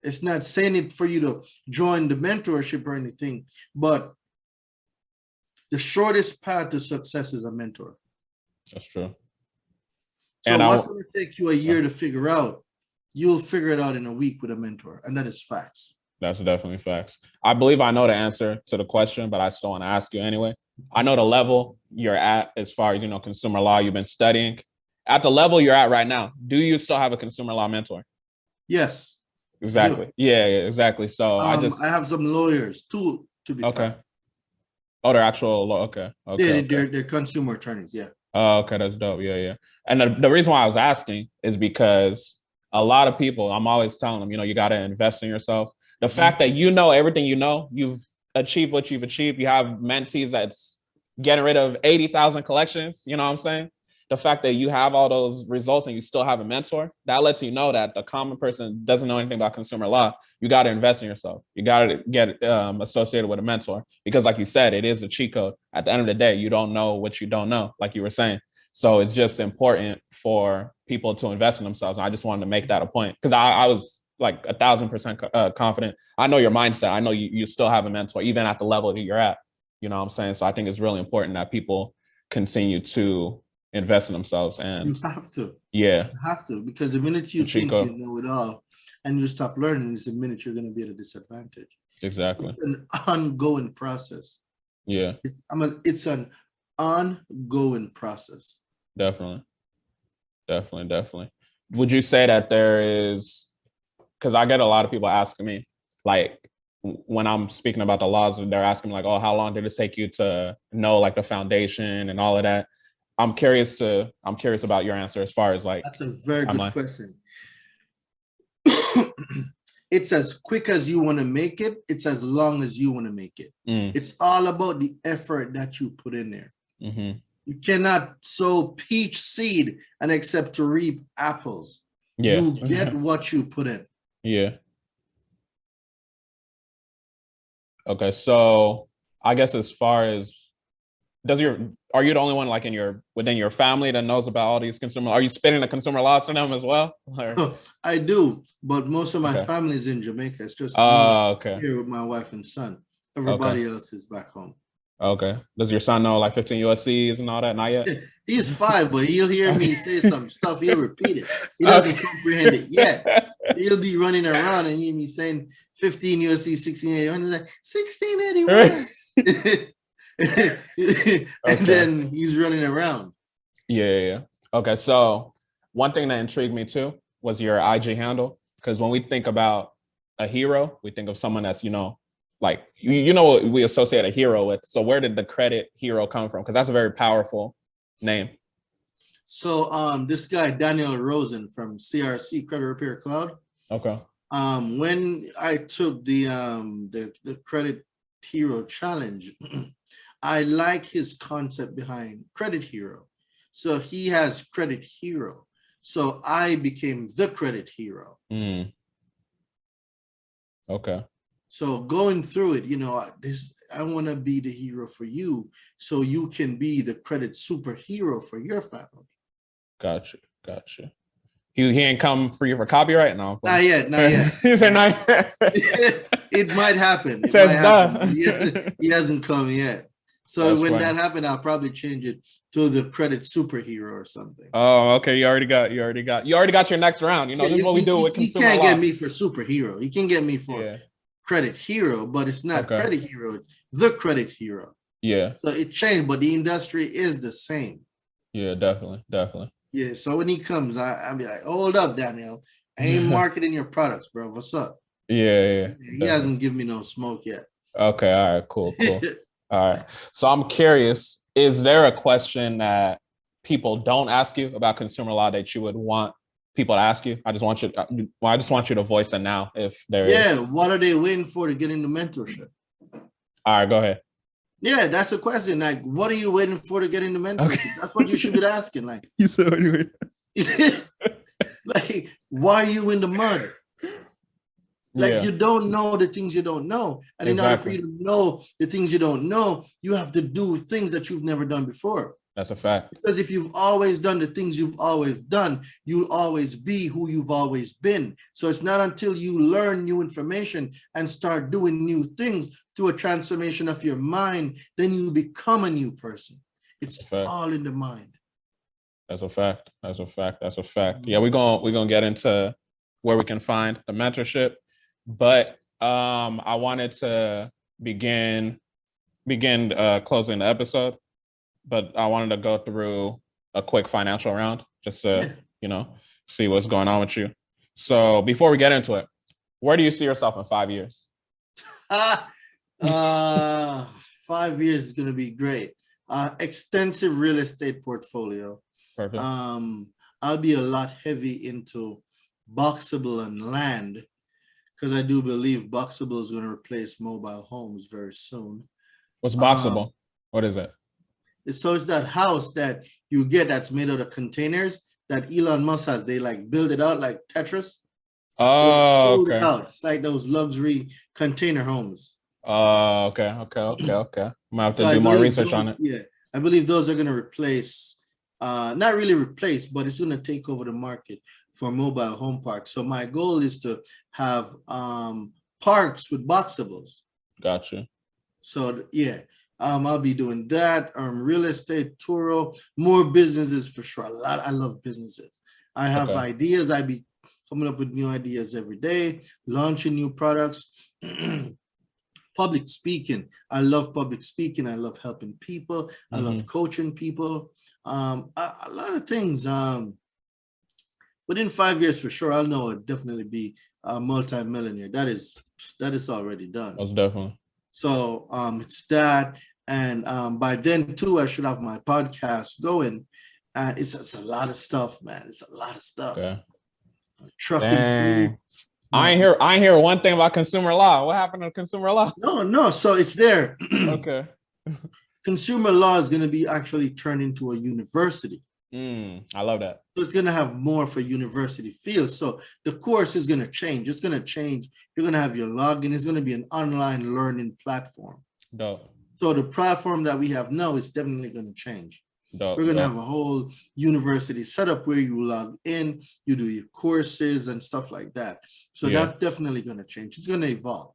It's not saying it for you to join the mentorship or anything, but the shortest path to success is a mentor. That's true. So and what's going to take you a year to figure out, you'll figure it out in a week with a mentor, and that is facts. That's definitely facts. I believe I know the answer to the question, but I still want to ask you anyway. I know the level you're at as far as, consumer law you've been studying. At the level you're at right now, do you still have a consumer law mentor? Yes. Exactly. Yeah, exactly. So I have some lawyers too, to be fair. Oh, they're actual law. Okay. Yeah, they're consumer attorneys. Yeah. Oh, okay, that's dope. Yeah. And the reason why I was asking is because a lot of people, I'm always telling them, you got to invest in yourself. The fact that everything you've achieved what you've achieved. You have mentees that's getting rid of 80,000 collections. You know what I'm saying? The fact that you have all those results and you still have a mentor, that lets you know that the common person doesn't know anything about consumer law. You got to invest in yourself. You got to get associated with a mentor, because like you said, it is a cheat code. At the end of the day, you don't know what you don't know, like you were saying. So it's just important for people to invest in themselves. And I just wanted to make that a point, because I was like 1,000% confident. I know your mindset. I know you still have a mentor, even at the level that you're at. You know what I'm saying? So I think it's really important that people continue to invest in themselves. And You have to. yeah, You have to, because the minute you think Chico, you know it all and you stop learning, is the minute you're going to be at a disadvantage. exactly. It's an ongoing process. Yeah, It's an ongoing process. definitely. Definitely. Would you say that there is, because I get a lot of people asking me, like, when I'm speaking about the laws, they're asking me like, oh, how long did it take you to know like the foundation and all of that? I'm curious about your answer as far as like, That's a very timeline. good question. It's as quick as you want to make it. It's as long as you want to make it. It's all about the effort that you put in there. Mm-hmm. You cannot sow peach seed and expect to reap apples. Yeah. You get what you put in. Yeah. Okay. So I guess as far as are you the only one like within your family that knows about all these consumer? Are you spitting the consumer laws to them as well? I do, but most of my family is in Jamaica. It's just me here with my wife and son. Everybody else is back home. Okay. Does your son know like 15 USCs and all that? Not yet? He's 5, but he'll hear me say some stuff. He'll repeat it. He doesn't comprehend it yet. He'll be running around and hear me saying 15 USC, 1681. He's like, 1681. And then he's running around. Yeah. Okay. So one thing that intrigued me too was your IG handle. Because when we think about a hero, we think of someone that's, like, what we associate a hero with. So where did the credit hero come from? Because that's a very powerful name. So this guy, Daniel Rosen from CRC, Credit Repair Cloud. Okay. When I took the Credit Hero Challenge, I like his concept behind Credit Hero. So he has Credit Hero. So I became the Credit Hero. Okay. So going through it, I want to be the hero for you so you can be the credit superhero for your family. Gotcha. He ain't come for you for copyright? No. Not yet. He said not yet. It might happen. It says done. He hasn't come yet. So that's when funny. That happened, I'll probably change it to the credit superhero or something. Oh, okay. You already got your next round. This is what we do with consumer law. You can't get me for superhero. You can get me for credit hero, but it's not credit hero. It's the credit hero. Yeah. So it changed, but the industry is the same. Yeah, definitely. Yeah. So when he comes, I'll be like, hold up, Daniel. I ain't marketing your products, bro. What's up? Yeah. He hasn't given me no smoke yet. Okay. All right. Cool. All right. So I'm curious, is there a question that people don't ask you about consumer law that you would want people to ask you? I just want you to voice it now if there is. Yeah. What are they waiting for to get into mentorship? All right. Go ahead. Yeah, that's a question. Like, what are you waiting for to get into mentorship? Okay. That's what you should be asking. Like, you said anyway. Like, why are you in the mud? Like, you don't know the things you don't know. And in order for you to know the things you don't know, you have to do things that you've never done before. That's a fact. Because if you've always done the things you've always done, you'll always be who you've always been. So it's not until you learn new information and start doing new things through a transformation of your mind, then you become a new person. It's all in the mind. That's a fact. Yeah, we're gonna get into where we can find the mentorship. But I wanted to begin closing the episode, but I wanted to go through a quick financial round just to, see what's going on with you. So before we get into it, where do you see yourself in 5 years? 5 years is going to be great. Extensive real estate portfolio. Perfect. I'll be a lot heavy into boxable and land, because I do believe boxable is going to replace mobile homes very soon. What's boxable? What is it? So it's that house that you get that's made out of containers that Elon Musk has. They like build it out like Tetris. Oh, okay. It's like those luxury container homes. Oh, okay. I'm gonna have to do more research on it. Yeah, I believe those are going to replace, not really replace, but it's going to take over the market for mobile home parks. So my goal is to have parks with boxables. Gotcha. So yeah, I'll be doing that. Real estate, Turo, more businesses for sure. I love businesses. I have ideas. I be coming up with new ideas every day, launching new products. Public speaking. I love public speaking. I love helping people. I love coaching people. A lot of things. Within 5 years, for sure, I'll know I'll definitely be a multi-millionaire. That is already done. Most definitely. So it's that, and by then too, I should have my podcast going. It's a lot of stuff, man. It's a lot of stuff. Okay. Trucking free. I ain't hear one thing about consumer law. What happened to consumer law? No. So it's there. Okay. Consumer law is going to be actually turned into a university. I love that. So it's going to have more for university feel. So the course is going to change. It's going to change. You're going to have your login. It's going to be an online learning platform. Dope. So the platform that we have now is definitely going to change. Dope. We're going to have a whole university setup where you log in, you do your courses and stuff like that. So that's definitely going to change. It's going to evolve.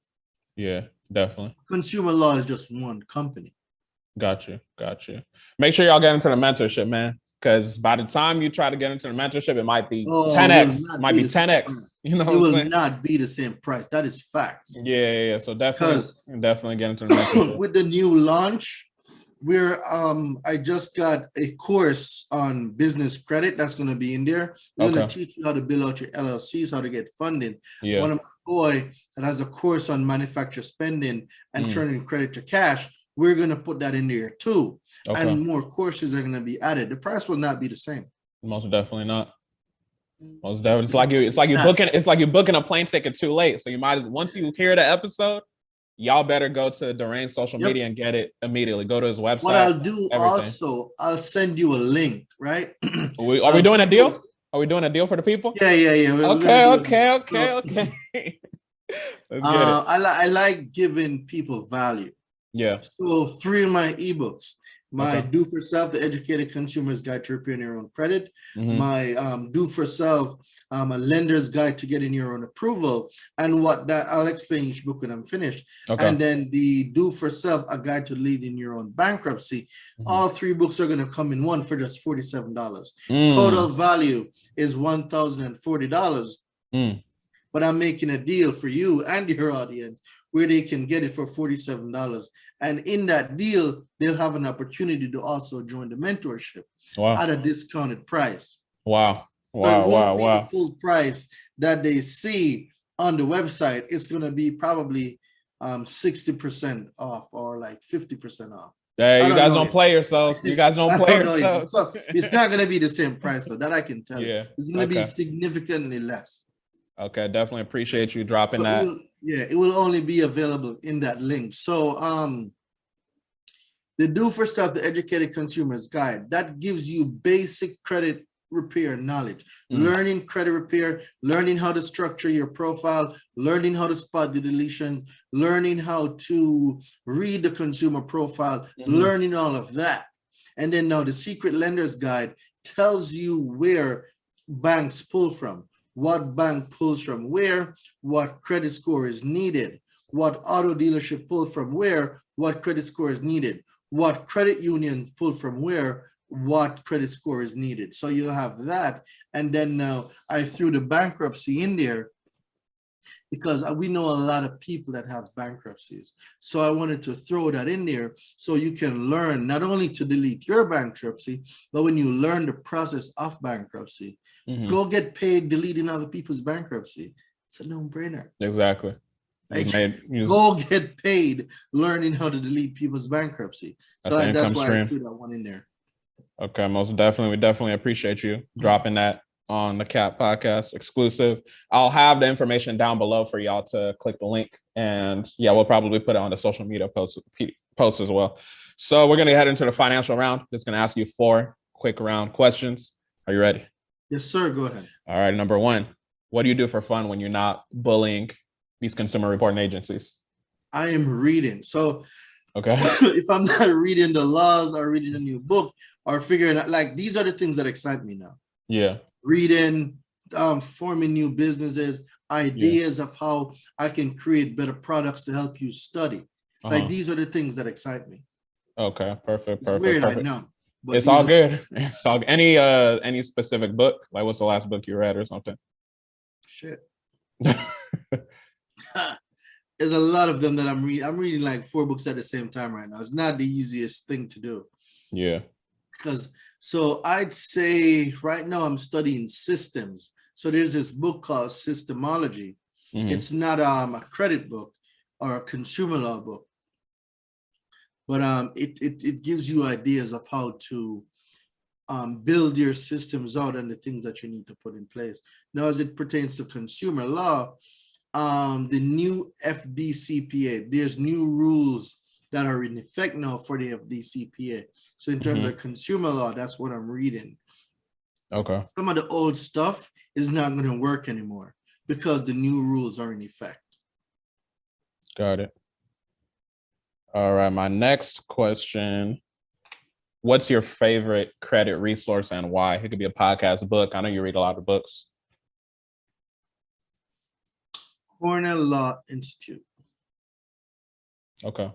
Yeah, definitely. Consumer law is just one company. Got you. Make sure y'all get into the mentorship, man. Because by the time you try to get into the mentorship, it might be 10x. Might be 10x. You know, it will not be the same price. That is facts. Yeah. So definitely get into the mentorship. With the new launch, I just got a course on business credit that's going to be in there. We're going to teach you how to build out your LLCs, how to get funding. Yeah. One of my boy that has a course on manufacturer spending and turning credit to cash. We're going to put that in there too. And more courses are going to be added. The price will not be the same. Most definitely not. Most definitely. It's like you're booking a plane ticket too late. So you might once you hear the episode, y'all better go to Daraine's social media and get it immediately. Go to his website. What I'll do also, I'll send you a link, right? Are we doing a deal? Are we doing a deal for the people? Yeah. Okay. Let's get it. I like giving people value. Yeah. So 3 of my ebooks, my Do for Self, the Educated Consumer's Guide to Repairing Your Own Credit, my Do for Self, a lender's guide to getting your own approval, and I'll explain each book when I'm finished. And then the Do for Self, a guide to leading your own bankruptcy. All 3 books are going to come in one for just $47. Total value is $1,040. But I'm making a deal for you and your audience where they can get it for $47. And in that deal, they'll have an opportunity to also join the mentorship at a discounted price. Wow. The full price that they see on the website. It's going to be probably 60% off or like 50% off. Hey, you guys don't play yourselves. You guys don't play yourselves. So it's not going to be the same price, though. That I can tell you. It's going to be significantly less. Okay, definitely appreciate you dropping that. It will only be available in that link. So the Do for Self, the Educated Consumer's Guide, that gives you basic credit repair knowledge, learning credit repair, learning how to structure your profile, learning how to spot the deletion, learning how to read the consumer profile, learning all of that. And then now the Secret Lender's Guide tells you where banks pull from. What bank pulls from where, what credit score is needed, what auto dealership pulled from where, what credit score is needed, what credit union pulled from where, what credit score is needed. So you'll have that. And then now I threw the bankruptcy in there because we know a lot of people that have bankruptcies. So I wanted to throw that in there so you can learn not only to delete your bankruptcy, but when you learn the process of bankruptcy, go get paid deleting other people's bankruptcy. It's a no-brainer. Exactly. Go get paid learning how to delete people's bankruptcy. So that's why I threw that one in there. Okay, most definitely. We definitely appreciate you dropping that on the CAT podcast exclusive. I'll have the information down below for y'all to click the link. And we'll probably put it on the social media post as well. So we're going to head into the financial round. Just going to ask you 4 quick round questions. Are you ready? Yes, sir. Go ahead. All right. Number 1, what do you do for fun when you're not bullying these consumer reporting agencies? I am reading. So okay, if I'm not reading the laws or reading a new book or figuring out, like, these are the things that excite me now. Yeah. Reading, forming new businesses, ideas of how I can create better products to help you study. Like, these are the things that excite me. Okay, perfect, It's perfect, weird, I perfect. know, but It's these all are good. It's all any specific book? Like, what's the last book you read or something? shit. There's a lot of them that I'm reading. I'm reading like 4 books at the same time right now. It's not the easiest thing to do Yeah. because so I'd say right now I'm studying systems. So there's this book called Systemology. Mm-hmm. It's not a credit book or a consumer law book, but it gives you ideas of how to build your systems out and the things that you need to put in place. Now, as it pertains to consumer law, the new FDCPA, there's new rules that are in effect now for the FDCPA. So in terms of consumer law, that's what I'm reading. Okay. Some of the old stuff is not going to work anymore because the new rules are in effect. Got it. All right. My next question. What's your favorite credit resource and why? It could be a podcast, book. I know you read a lot of books. Cornell Law Institute. Okay.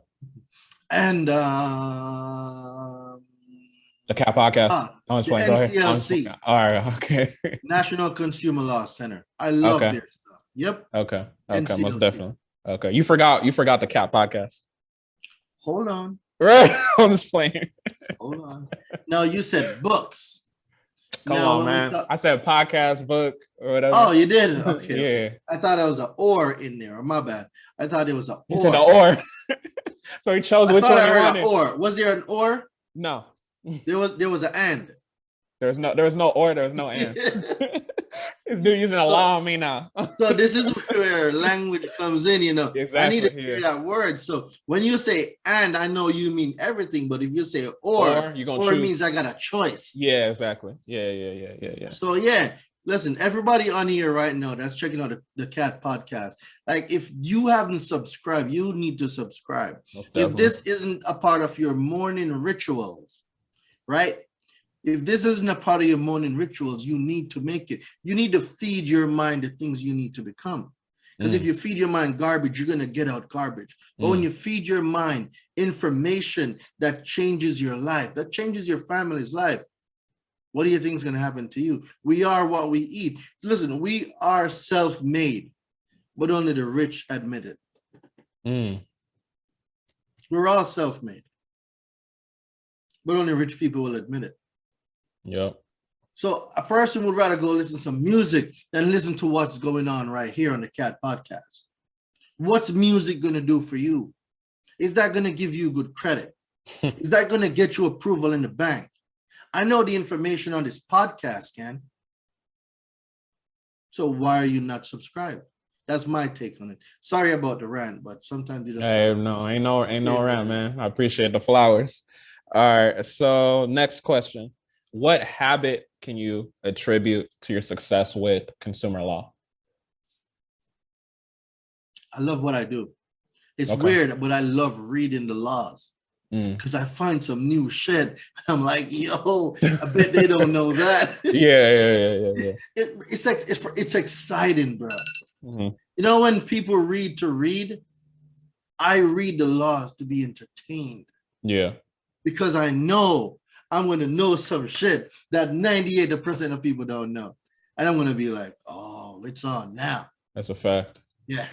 And The Cat Podcast. I'm just the playing. Go ahead. NCLC. All right. Okay. National Consumer Law Center. I love Okay. their stuff. Yep. Okay. Okay. NCLC. Most definitely. Okay. You forgot the Cat Podcast. Hold on. Right. I'm just playing. Hold on. Now you said books. Come now, on, man. I said podcast, book, or whatever. Oh, you did? Okay. Yeah. Okay. I thought there was an or in there. My bad. I thought there was an You or. said an or. So he chose which one I he heard wanted. an or. Was there an or? No. There was an and. There was no or, there was no and. This dude using a law on me now. So this is where language comes in, you know. Exactly, I need to hear that word. So when you say and, I know you mean everything, but if you say or you're gonna choose. means I got a choice. Yeah, exactly. Yeah. So yeah, listen, everybody on here right now that's checking out the Cat Podcast, like if you haven't subscribed, you need to subscribe. If this isn't a part of your morning rituals, right? If this isn't a part of your morning rituals, you need to make it. You need to feed your mind the things you need to become. Because if you feed your mind garbage, you're going to get out garbage. But when you feed your mind information that changes your life, that changes your family's life, what do you think is going to happen to you? We are what we eat. Listen, we are self-made, but only the rich admit it. We're all self-made, but only rich people will admit it. Yep. So a person would rather go listen to some music than listen to what's going on right here on the Cat Podcast. What's music going to do for you? Is that going to give you good credit? Is that going to get you approval in the bank? I know the information on this podcast can. So why are you not subscribed? That's my take on it. Sorry about the rant, but sometimes you just ain't no rant, man. I appreciate the flowers. All right. So next question. What habit can you attribute to your success with consumer law? I love what I do. It's weird, but I love reading the laws because I find some new shit. I'm like, yo, I bet they don't know that. Yeah. It's exciting, bro. You know, when people read to read, I read the laws to be entertained. Yeah. Because I know I'm going to know some shit that 98% of people don't know. And I'm going to be like, oh, it's on now. That's a fact. Yeah.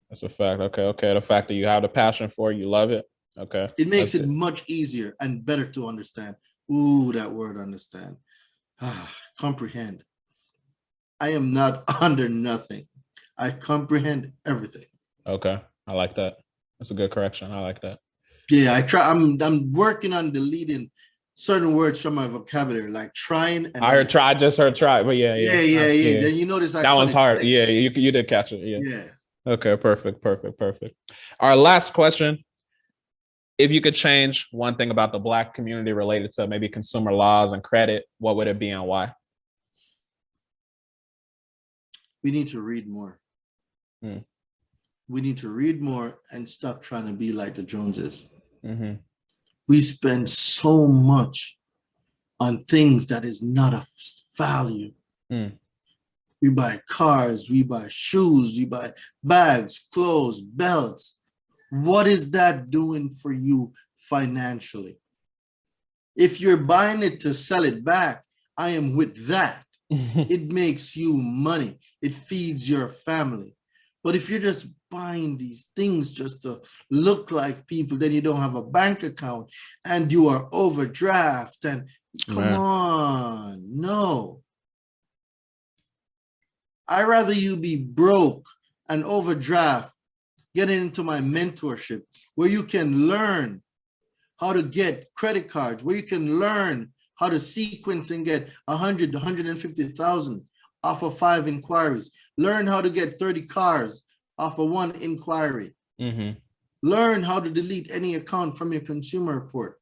That's a fact. Okay. The fact that you have the passion for it, you love it. Okay. It makes it much easier and better to understand. Ooh, that word understand. Comprehend. I am not under nothing. I comprehend everything. Okay. I like that. That's a good correction. I like that. Yeah, I'm working on deleting certain words from my vocabulary, like trying. And I just heard try, but yeah. Then you notice that one's hard. Yeah, you did catch it. Yeah. Okay, perfect. Our last question. If you could change one thing about the Black community related to maybe consumer laws and credit, what would it be and why? We need to read more. We need to read more and stop trying to be like the Joneses. We spend so much on things that is not of value. We buy cars, we buy shoes, we buy bags, clothes, belts. What is that doing for you financially. If you're buying it to sell it back, I am with that. It makes you money. It feeds your family. But if you're just buying these things just to look like people, then you don't have a bank account and you are overdraft and come on, no. I'd rather you be broke and overdraft, getting into my mentorship where you can learn how to get credit cards, where you can learn how to sequence and get 100, 150,000 off of 5 inquiries. Learn how to get 30 cars off of 1 inquiry. Learn how to delete any account from your consumer report.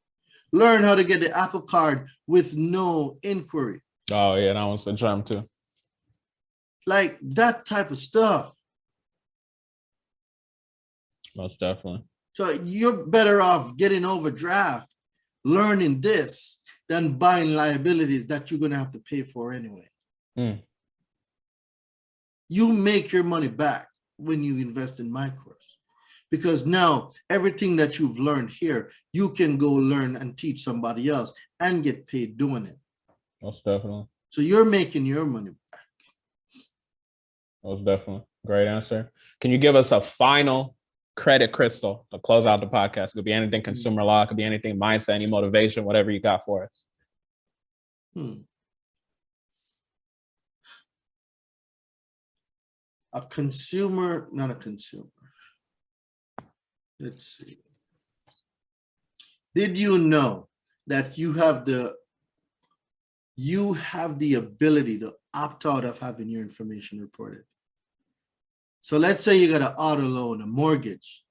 Learn how to get the Apple Card with no inquiry. Oh yeah, that one's a gem too. Like that type of stuff. Most definitely. So you're better off getting overdraft, learning this, than buying liabilities that you're going to have to pay for anyway. You make your money back when you invest in my course, because now everything that you've learned here, you can go learn and teach somebody else and get paid doing it. Most definitely. So you're making your money back. Most definitely. Great answer. Can you give us a final credit crystal to close out the podcast? It could be anything consumer law, it could be anything mindset, any motivation, whatever you got for us. A consumer, not a consumer. Let's see. Did you know that you have the ability to opt out of having your information reported? So let's say you got an auto loan, a mortgage.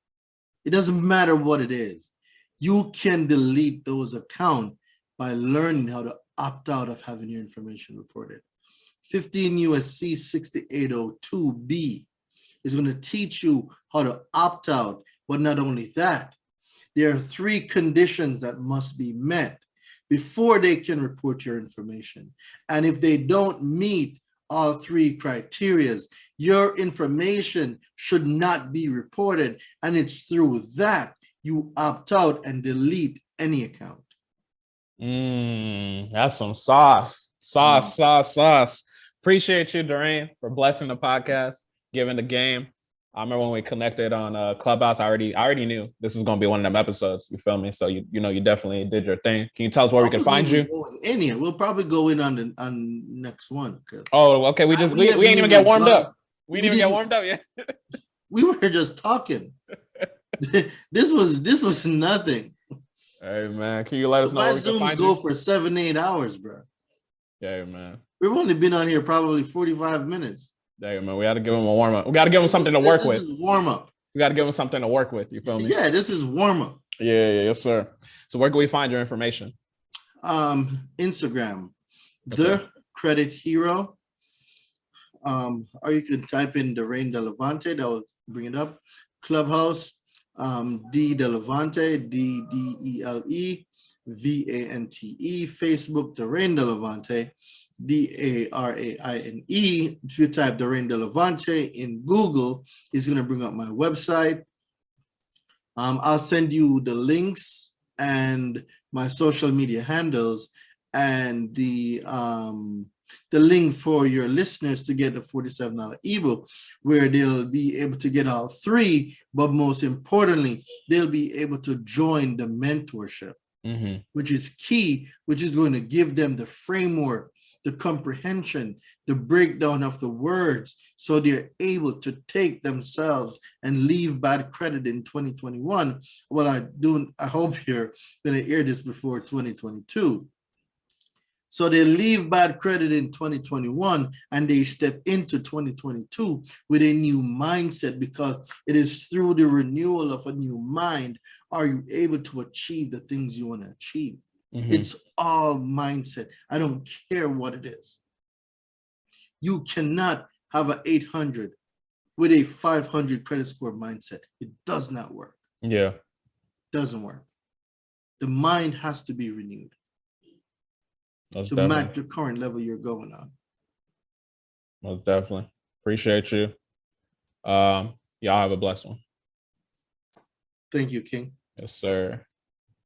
It doesn't matter what it is. You can delete those accounts by learning how to opt out of having your information reported. 15 USC 6802B is going to teach you how to opt out. But not only that, there are 3 conditions that must be met before they can report your information. And if they don't meet all 3 criteria, your information should not be reported. And it's through that you opt out and delete any account. That's some sauce. Sauce. Appreciate you, Daraine, for blessing the podcast, giving the game. I remember when we connected on Clubhouse, I already knew this was going to be one of them episodes. You feel me? So you definitely did your thing. Can you tell us where we can find you? We'll probably go in on next one. Oh, okay. We ain't even get warmed up. We didn't even get warmed up yet. We were just talking. This was nothing. Hey man, can you let us know? My Zooms go for 7-8 hours, bro. Yeah, man. We've only been on here probably 45 minutes. Yeah, man. We got to give him a warm up. We got to give him something to work with. This is warm up. We got to give him something to work with. You feel me? Yeah, this is warm up. Yeah, yes, sir. So where can we find your information? Instagram, The Credit Hero. Or you can type in Daraine Delevante. That will bring it up. Clubhouse, D Delevante, DDELEVANTE. Facebook, Daraine Delevante, DARAINE. If you type Daraine Delevante in Google, it's going to bring up my website. I'll send you the links and my social media handles and the link for your listeners to get the $47 ebook, where they'll be able to get all 3, but most importantly, they'll be able to join the mentorship, which is key, which is going to give them the framework, the comprehension, the breakdown of the words, so they're able to take themselves and leave bad credit in 2021. Well, I hope you're going to hear this before 2022. So they leave bad credit in 2021 and they step into 2022 with a new mindset, because it is through the renewal of a new mind are you able to achieve the things you want to achieve. It's all mindset. I don't care what it is. You cannot have an 800 with a 500 credit score mindset. It does not work. Yeah. Doesn't work. The mind has to be renewed to match the current level you're going on. Most definitely. Appreciate you. Y'all have a blessed one. Thank you, King. Yes, sir.